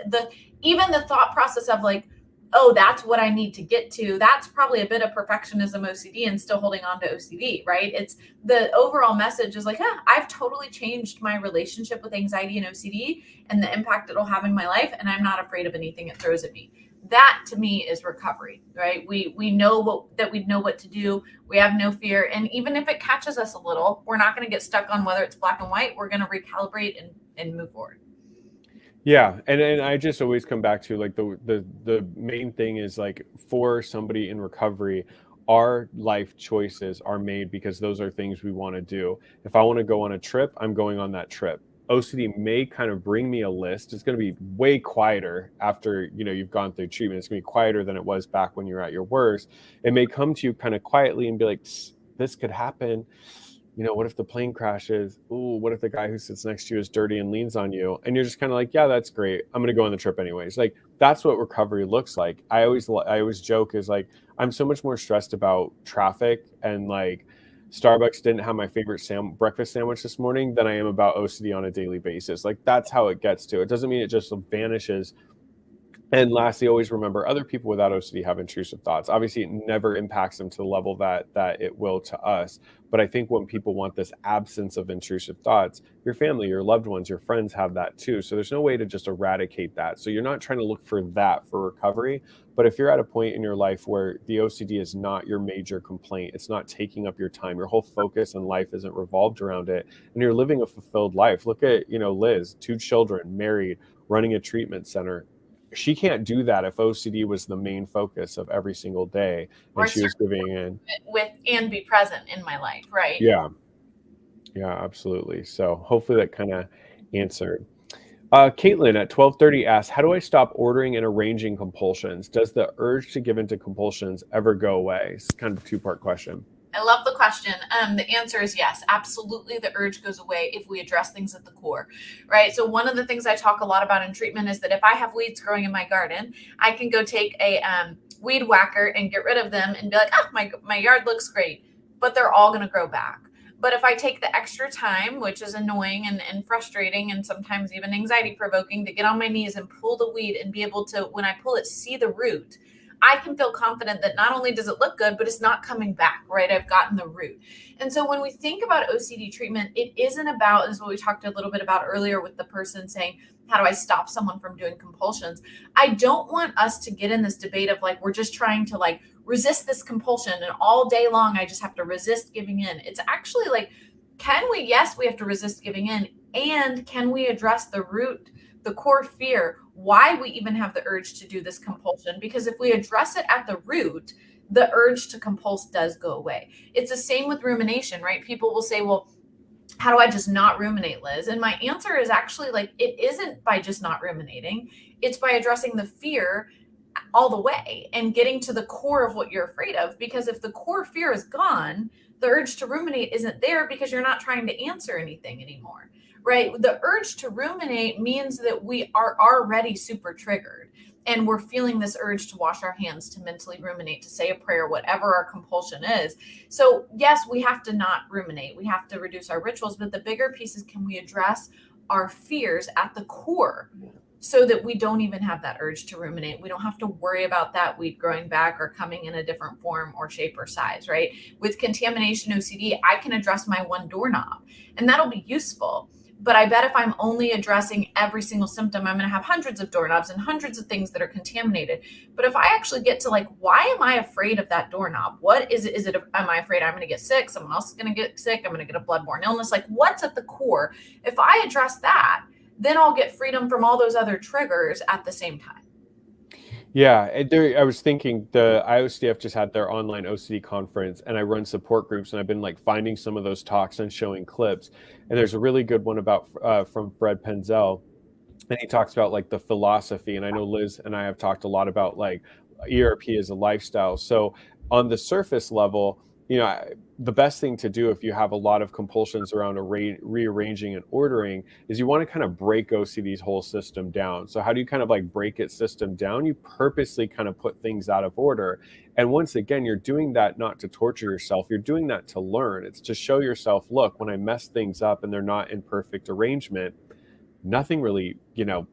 Even the thought process of like, oh, that's what I need to get to, that's probably a bit of perfectionism OCD and still holding on to OCD, right? It's the overall message is like, I've totally changed my relationship with anxiety and OCD and the impact it'll have in my life. And I'm not afraid of anything it throws at me. That to me is recovery, right? We know what to do. We have no fear. And even if it catches us a little, we're not going to get stuck on whether it's black and white. We're going to recalibrate and move forward. Yeah, and I just always come back to like the main thing is like for somebody in recovery, our life choices are made because those are things we want to do. If I want to go on a trip, I'm going on that trip. OCD may kind of bring me a list. It's going to be way quieter after you've gone through treatment. It's going to be quieter than it was back when you were at your worst. It may come to you kind of quietly and be like, this could happen. What if the plane crashes? Ooh, what if the guy who sits next to you is dirty and leans on you? And you're just kind of like, yeah, that's great. I'm going to go on the trip anyways. Like, that's what recovery looks like. I always joke is like, I'm so much more stressed about traffic and like Starbucks didn't have my favorite breakfast sandwich this morning than I am about OCD on a daily basis. Like, that's how it gets to. It doesn't mean it just vanishes. And lastly, always remember other people without OCD have intrusive thoughts. Obviously, it never impacts them to the level that it will to us. But I think when people want this absence of intrusive thoughts, your family, your loved ones, your friends have that too. So there's no way to just eradicate that. So you're not trying to look for that for recovery. But if you're at a point in your life where the OCD is not your major complaint, it's not taking up your time, your whole focus on life isn't revolved around it, and you're living a fulfilled life. Look at, Liz, 2 children, married, running a treatment center. she can't do that if OCD was the main focus of every single day and she was giving in with and be present in my life, right? Yeah, absolutely. So hopefully that kind of answered. Caitlin at 12:30 asks, how do I stop ordering and arranging compulsions? Does the urge to give into compulsions ever go away? It's kind of a two-part question. I love the question. The answer is yes, absolutely. The urge goes away if we address things at the core, right? So one of the things I talk a lot about in treatment is that if I have weeds growing in my garden, I can go take a weed whacker and get rid of them and be like, oh, my yard looks great, but they're all going to grow back. But if I take the extra time, which is annoying and frustrating and sometimes even anxiety provoking, to get on my knees and pull the weed and be able to, when I pull it, see the root, I can feel confident that not only does it look good, but it's not coming back, right? I've gotten the root. And so when we think about OCD treatment, it isn't about, as what we talked a little bit about earlier with the person saying, how do I stop someone from doing compulsions? I don't want us to get in this debate of like, we're just trying to like resist this compulsion and all day long, I just have to resist giving in. It's actually like, yes, we have to resist giving in. And can we address the root, the core fear, why we even have the urge to do this compulsion? Because if we address it at the root, the urge to compulse does go away. It's the same with rumination, right? People will say, well, how do I just not ruminate, Liz? And my answer is actually like, it isn't by just not ruminating. It's by addressing the fear all the way and getting to the core of what you're afraid of. Because if the core fear is gone, the urge to ruminate isn't there because you're not trying to answer anything anymore, right? The urge to ruminate means that we are already super triggered and we're feeling this urge to wash our hands, to mentally ruminate, to say a prayer, whatever our compulsion is. So yes, we have to not ruminate. We have to reduce our rituals, but the bigger piece is, can we address our fears at the core so that we don't even have that urge to ruminate? We don't have to worry about that weed growing back or coming in a different form or shape or size, right? With contamination OCD, I can address my one doorknob and that'll be useful. But I bet if I'm only addressing every single symptom, I'm going to have hundreds of doorknobs and hundreds of things that are contaminated. But if I actually get to like, why am I afraid of that doorknob? What is it? Am I afraid I'm going to get sick? Someone else is going to get sick. I'm going to get a bloodborne illness. Like, what's at the core? If I address that, then I'll get freedom from all those other triggers at the same time. Yeah, I was thinking the IOCF just had their online OCD conference, and I run support groups, and I've been like finding some of those talks and showing clips. And there's a really good one about from Fred Penzel, and he talks about like the philosophy. And I know Liz and I have talked a lot about like ERP as a lifestyle. So on the surface level, you know, the best thing to do if you have a lot of compulsions around rearranging and ordering is you want to kind of break OCD's whole system down. So how do you kind of like break its system down? You purposely kind of put things out of order. And once again, you're doing that not to torture yourself. You're doing that to learn. It's to show yourself, look, when I mess things up and they're not in perfect arrangement, nothing really,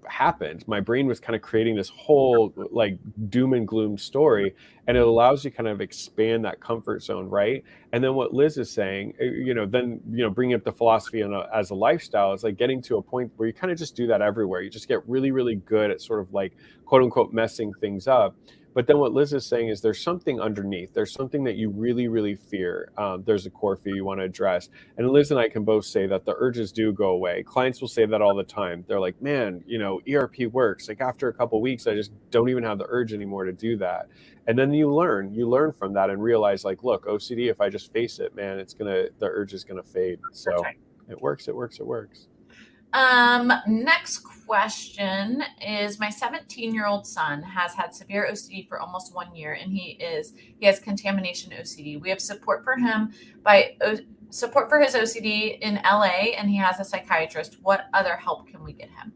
happened. My brain was kind of creating this whole like doom and gloom story, and it allows you kind of expand that comfort zone, right? And then what Liz is saying, bringing up the philosophy as a lifestyle is like getting to a point where you kind of just do that everywhere. You just get really, really good at sort of like quote unquote messing things up. But then what Liz is saying is there's something underneath. There's something that you really, really fear. There's a core fear you want to address. And Liz and I can both say that the urges do go away. Clients will say that all the time. They're like, man, ERP works. Like after a couple of weeks, I just don't even have the urge anymore to do that. And then you learn from that and realize like, look, OCD, if I just face it, man, the urge is going to fade. So it works. Next question is, my 17-year-old son has had severe OCD for almost 1 year, and he has contamination OCD. We have support for his OCD in LA, and he has a psychiatrist. What other help can we get him?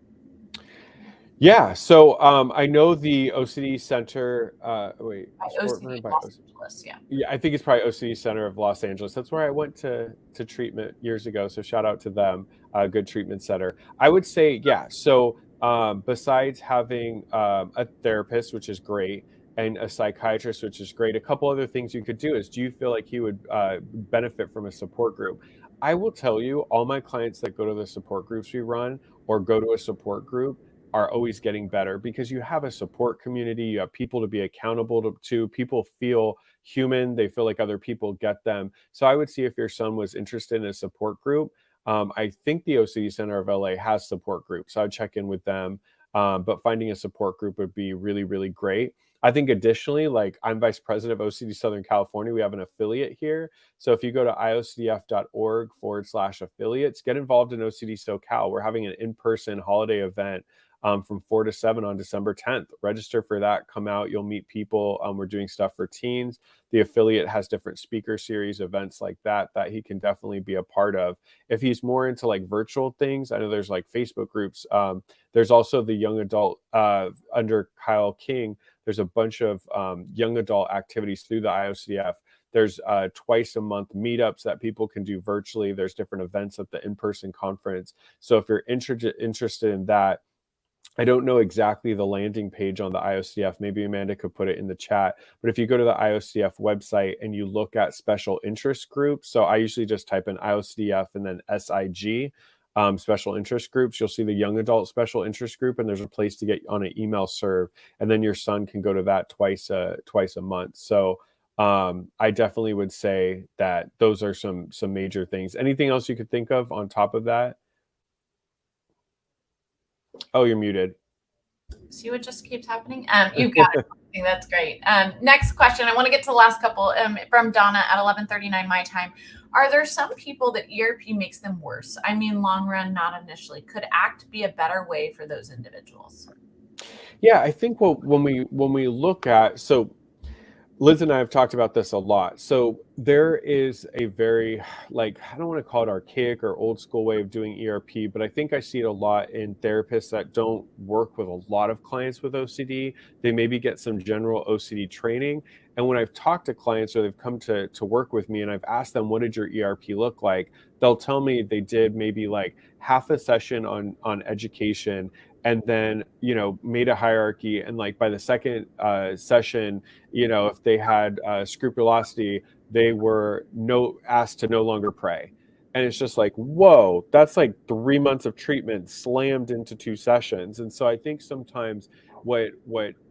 Yeah, so I know the OCD Center. OCD Los Angeles, yeah. Yeah, I think it's probably OCD Center of Los Angeles. That's where I went to treatment years ago. So shout out to them. Good treatment center. I would say, yeah. So besides having a therapist, which is great, and a psychiatrist, which is great, a couple other things you could do is, do you feel like he would benefit from a support group? I will tell you, all my clients that go to the support groups we run or go to a support group are always getting better, because you have a support community, you have people to be accountable to, people feel human, they feel like other people get them. So I would see if your son was interested in a support group. I think the OCD Center of LA has support groups. So I would check in with them. But finding a support group would be really, really great. I think additionally, like I'm vice president of OCD Southern California. We have an affiliate here. So if you go to iocdf.org/affiliates, get involved in OCD SoCal. We're having an in-person holiday event from 4 to 7 on December 10th. Register for that. Come out. You'll meet people. We're doing stuff for teens. The affiliate has different speaker series, events like that he can definitely be a part of. If he's more into like virtual things, I know there's like Facebook groups. There's also the young adult under Kyle King. There's a bunch of young adult activities through the IOCDF. There's twice a month meetups that people can do virtually. There's different events at the in-person conference. So if you're interested in that, I don't know exactly the landing page on the IOCDF. Maybe Amanda could put it in the chat. But if you go to the IOCDF website and you look at special interest groups, so I usually just type in IOCDF and then SIG, special interest groups, you'll see the young adult special interest group, and there's a place to get on an email serve, and then your son can go to that twice a month. So I definitely would say that those are some major things. Anything else you could think of on top of that? Oh, you're muted. See what just keeps happening? You've got it. That's great. Next question. I want to get to the last couple from Donna at 11:39 my time. Are there some people that ERP makes them worse? I mean, long run, not initially. Could ACT be a better way for those individuals? Yeah, I think when we look at, so Liz and I have talked about this a lot. So there is a very, like, I don't want to call it archaic or old school way of doing ERP, but I think I see it a lot in therapists that don't work with a lot of clients with OCD. They maybe get some general OCD training. And when I've talked to clients or they've come to work with me and I've asked them, what did your ERP look like? They'll tell me they did maybe like half a session on education, and then, made a hierarchy. And like by the second session, if they had scrupulosity, they were asked to no longer pray. And it's just like, whoa, that's like 3 months of treatment slammed into 2 sessions. And so I think sometimes what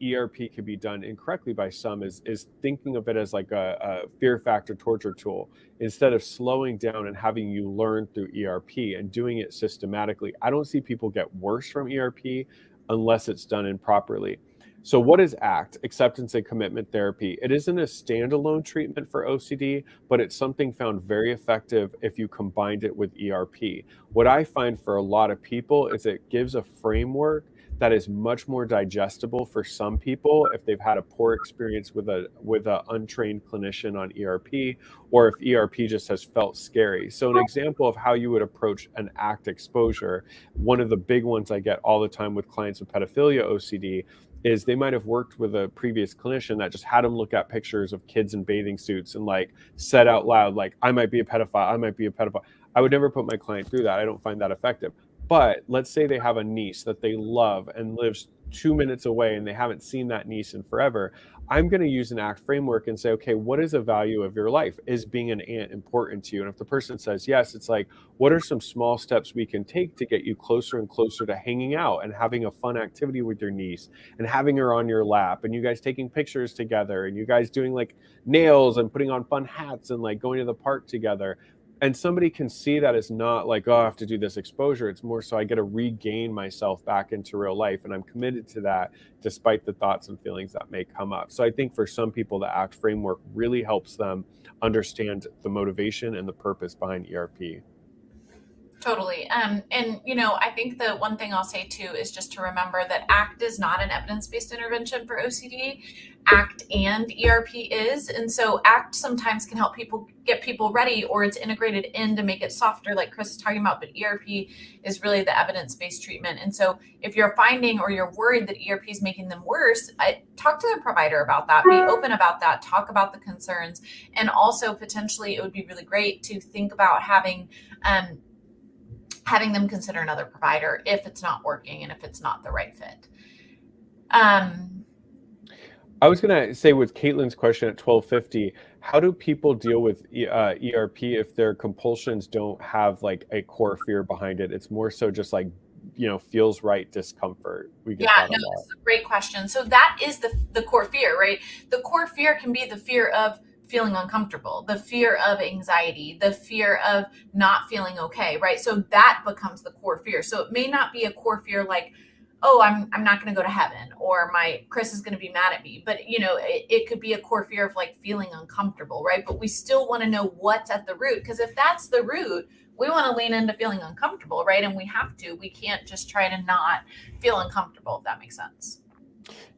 ERP can be done incorrectly by some is thinking of it as like a fear factor torture tool instead of slowing down and having you learn through ERP and doing it systematically. I don't see people get worse from ERP unless it's done improperly. So what is ACT, acceptance and commitment therapy? It isn't a standalone treatment for OCD, but it's something found very effective if you combined it with ERP. What I find for a lot of people is it gives a framework that is much more digestible for some people if they've had a poor experience with a untrained clinician on ERP, or if ERP just has felt scary. So an example of how you would approach an ACT exposure, one of the big ones I get all the time with clients with pedophilia OCD, is they might have worked with a previous clinician that just had them look at pictures of kids in bathing suits and like said out loud, like, I might be a pedophile, I might be a pedophile. I would never put my client through that. I don't find that effective. But let's say they have a niece that they love and lives 2 minutes away and they haven't seen that niece in forever. I'm going to use an ACT framework and say, okay, what is the value of your life? Is being an aunt important to you? And if the person says yes, it's like, what are some small steps we can take to get you closer and closer to hanging out and having a fun activity with your niece and having her on your lap and you guys taking pictures together and you guys doing like nails and putting on fun hats and like going to the park together. And somebody can see that it's not like, oh, I have to do this exposure. It's more so I get to regain myself back into real life. And I'm committed to that despite the thoughts and feelings that may come up. So I think for some people, the ACT framework really helps them understand the motivation and the purpose behind ERP. Totally. And, I think the one thing I'll say too is just to remember that ACT is not an evidence-based intervention for OCD. ACT and ERP is. And so ACT sometimes can help people get people ready, or it's integrated in to make it softer, like Chris is talking about, but ERP is really the evidence-based treatment. And so if you're finding or you're worried that ERP is making them worse, talk to the provider about that, be open about that, talk about the concerns. And also potentially it would be really great to think about having them consider another provider if it's not working and if it's not the right fit. I was going to say with Caitlin's question at 12:50, how do people deal with ERP if their compulsions don't have like a core fear behind it? It's more so just like, feels right discomfort. This is a great question. So that is the core fear, right? The core fear can be the fear of feeling uncomfortable, the fear of anxiety, the fear of not feeling okay, right? So that becomes the core fear. So it may not be a core fear like, oh, I'm not going to go to heaven, or my Chris is going to be mad at me. But it could be a core fear of like feeling uncomfortable, right? But we still want to know what's at the root, because if that's the root, we want to lean into feeling uncomfortable, right? And we can't just try to not feel uncomfortable, if that makes sense.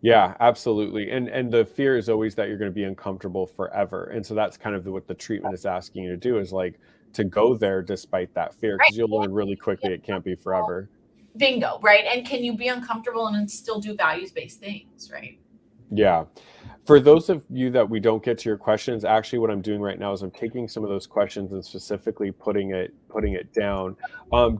Yeah, absolutely. And the fear is always that you're going to be uncomfortable forever. And so that's kind of what the treatment is asking you to do, is like to go there despite that fear, because you'll learn really quickly it can't be forever. Bingo, right? And can you be uncomfortable and still do values-based things, right? Yeah. For those of you that we don't get to your questions, actually what I'm doing right now is I'm taking some of those questions and specifically putting it down.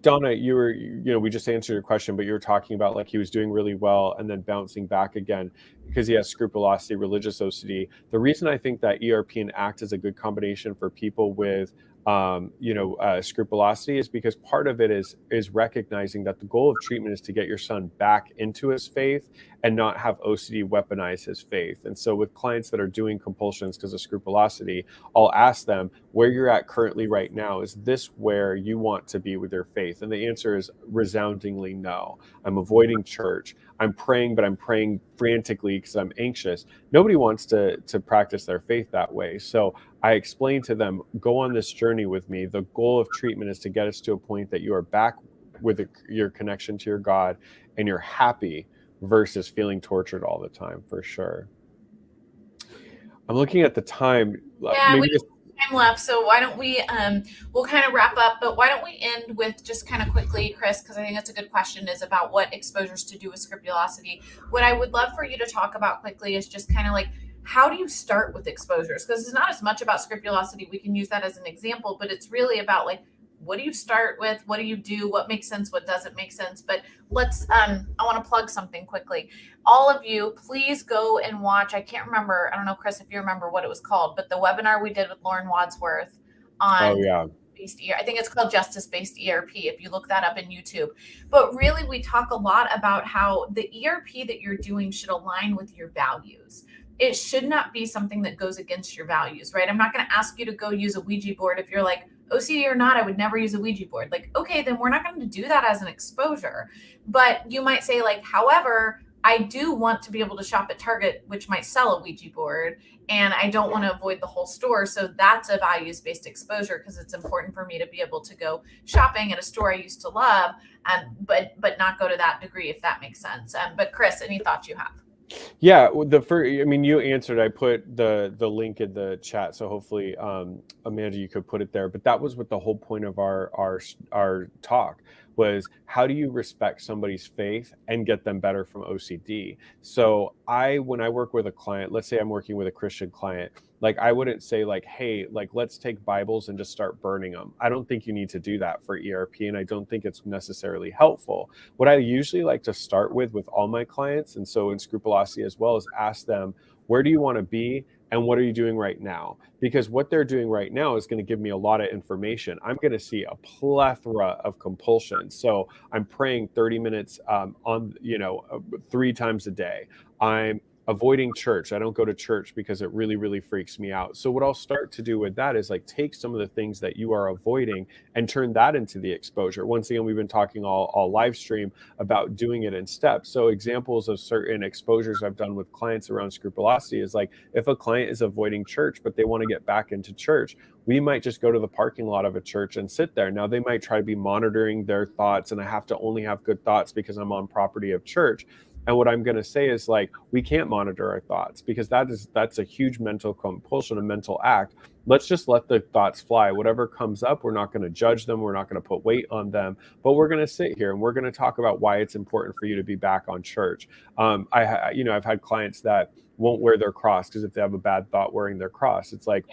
Donna, we just answered your question, but you were talking about like he was doing really well and then bouncing back again because he has scrupulosity, religious OCD. The reason I think that ERP and ACT is a good combination for people with scrupulosity is because part of it is recognizing that the goal of treatment is to get your son back into his faith and not have OCD weaponize his faith. And so with clients that are doing compulsions because of scrupulosity, I'll ask them, where you're at currently right now, is this where you want to be with your faith? And the answer is resoundingly no. I'm avoiding church. I'm praying, but I'm praying frantically because I'm anxious. Nobody wants to practice their faith that way. So I explain to them, go on this journey with me. The goal of treatment is to get us to a point that you are back with your connection to your God and you're happy versus feeling tortured all the time, for sure. I'm looking at the time. Yeah, we have time left, so why don't we we'll kind of wrap up, but why don't we end with just kind of quickly, Chris, because I think that's a good question, is about what exposures to do with scrupulosity. What I would love for you to talk about quickly is just kind of like, how do you start with exposures? Because it's not as much about scrupulosity. We can use that as an example, but it's really about like, what do you start with? What do you do? What makes sense? What doesn't make sense? But let's, I want to plug something quickly. All of you, please go and watch. I can't remember. I don't know, Chris, if you remember what it was called, but the webinar we did with Lauren Wadsworth on I think it's called Justice-Based ERP, if you look that up in YouTube. But really, we talk a lot about how the ERP that you're doing should align with your values. It should not be something that goes against your values, right? I'm not going to ask you to go use a Ouija board if you're like, OCD or not, I would never use a Ouija board. Like, okay, then we're not going to do that as an exposure. But you might say, like, however, I do want to be able to shop at Target, which might sell a Ouija board, and I don't want to avoid the whole store. So that's a values-based exposure, because it's important for me to be able to go shopping at a store I used to love, but not go to that degree, if that makes sense. But Chris, any thoughts you have? Yeah, you answered. I put the link in the chat, so hopefully, Amanda, you could put it there. But that was what the whole point of our talk was: how do you respect somebody's faith and get them better from OCD? So when I work with a client, let's say I'm working with a Christian client, like I wouldn't say like, hey, like let's take Bibles and just start burning them. I don't think you need to do that for ERP, and I don't think it's necessarily helpful. What I usually like to start with all my clients, and so in scrupulosity as well, is ask them, where do you want to be and what are you doing right now? Because what they're doing right now is going to give me a lot of information. I'm going to see a plethora of compulsions. So I'm praying 30 minutes 3 times a day. I'm avoiding church. I don't go to church because it really, really freaks me out. So what I'll start to do with that is like take some of the things that you are avoiding and turn that into the exposure. Once again, we've been talking all live stream about doing it in steps. So examples of certain exposures I've done with clients around scrupulosity is like, if a client is avoiding church, but they want to get back into church, we might just go to the parking lot of a church and sit there. Now they might try to be monitoring their thoughts, and I have to only have good thoughts because I'm on property of church. And what I'm going to say is like, we can't monitor our thoughts because that's a huge mental compulsion, a mental act. Let's just let the thoughts fly. Whatever comes up, we're not going to judge them. We're not going to put weight on them, but we're going to sit here and we're going to talk about why it's important for you to be back on church. I've had clients that won't wear their cross because if they have a bad thought wearing their cross, it's like,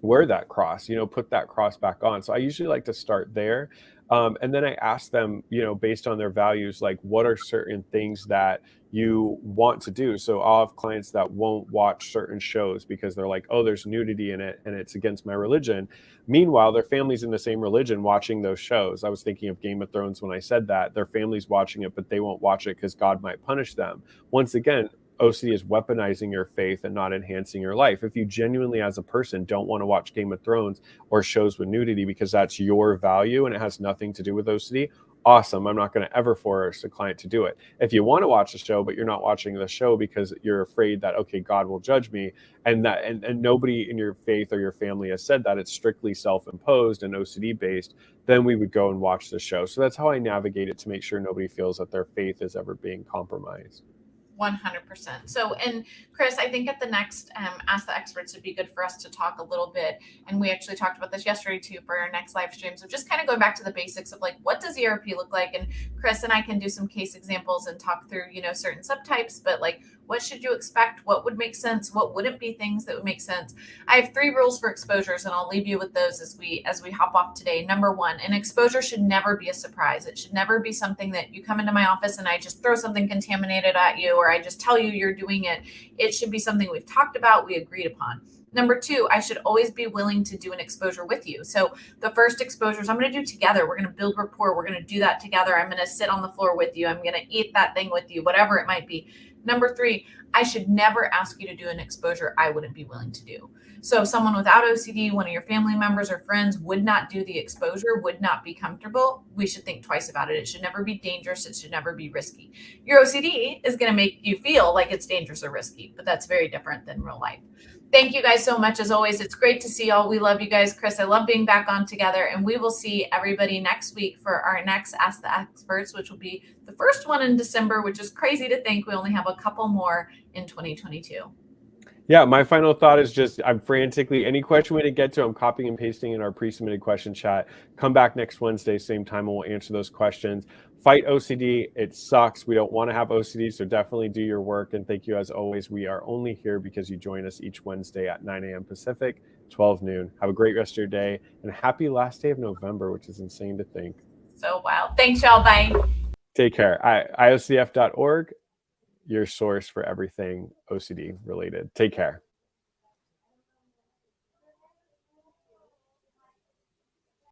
wear that cross, put that cross back on. So I usually like to start there. And then I ask them, based on their values, like what are certain things that you want to do? So I'll have clients that won't watch certain shows because they're like, oh, there's nudity in it and it's against my religion. Meanwhile, their family's in the same religion watching those shows. I was thinking of Game of Thrones when I said that. Their family's watching it, but they won't watch it because God might punish them. Once again, OCD is weaponizing your faith and not enhancing your life. If you genuinely as a person don't want to watch Game of Thrones or shows with nudity because that's your value and it has nothing to do with OCD, awesome. I'm not going to ever force a client to do it. If you want to watch the show, but you're not watching the show because you're afraid that, okay, God will judge me, and nobody in your faith or your family has said that, it's strictly self-imposed and OCD based, then we would go and watch the show. So that's how I navigate it to make sure nobody feels that their faith is ever being compromised. 100%. So, and Chris, I think at the next Ask the Experts, it'd be good for us to talk a little bit. And we actually talked about this yesterday too for our next live stream. So just kind of going back to the basics of like, what does ERP look like? And Chris and I can do some case examples and talk through, certain subtypes, but like, what should you expect? What would make sense? What wouldn't be things that would make sense? I have 3 rules for exposures, and I'll leave you with those as we hop off today. Number 1, an exposure should never be a surprise. It should never be something that you come into my office and I just throw something contaminated at you, or I just tell you you're doing it. It should be something we've talked about, we agreed upon. Number 2, I should always be willing to do an exposure with you. So the first exposures I'm going to do together. We're going to build rapport. We're going to do that together. I'm going to sit on the floor with you. I'm going to eat that thing with you, whatever it might be. Number 3, I should never ask you to do an exposure I wouldn't be willing to do. So if someone without OCD, one of your family members or friends, would not do the exposure, would not be comfortable, we should think twice about it. It should never be dangerous. It should never be risky. Your OCD is going to make you feel like it's dangerous or risky, but that's very different than real life. Thank you guys so much. As always, it's great to see y'all. We love you guys. Chris, I love being back on together, and we will see everybody next week for our next Ask the Experts, which will be the first one in December, which is crazy to think we only have a couple more in 2022. Yeah, my final thought is just, I'm frantically, any question we didn't get to, I'm copying and pasting in our pre-submitted question chat. Come back next Wednesday, same time, and we'll answer those questions. Fight OCD. It sucks. We don't want to have OCD, so definitely do your work. And thank you as always. We are only here because you join us each Wednesday at 9 a.m. Pacific, 12 noon. Have a great rest of your day, and happy last day of November, which is insane to think. So wild. Thanks, y'all. Bye. Take care. IOCF.org, your source for everything OCD related. Take care.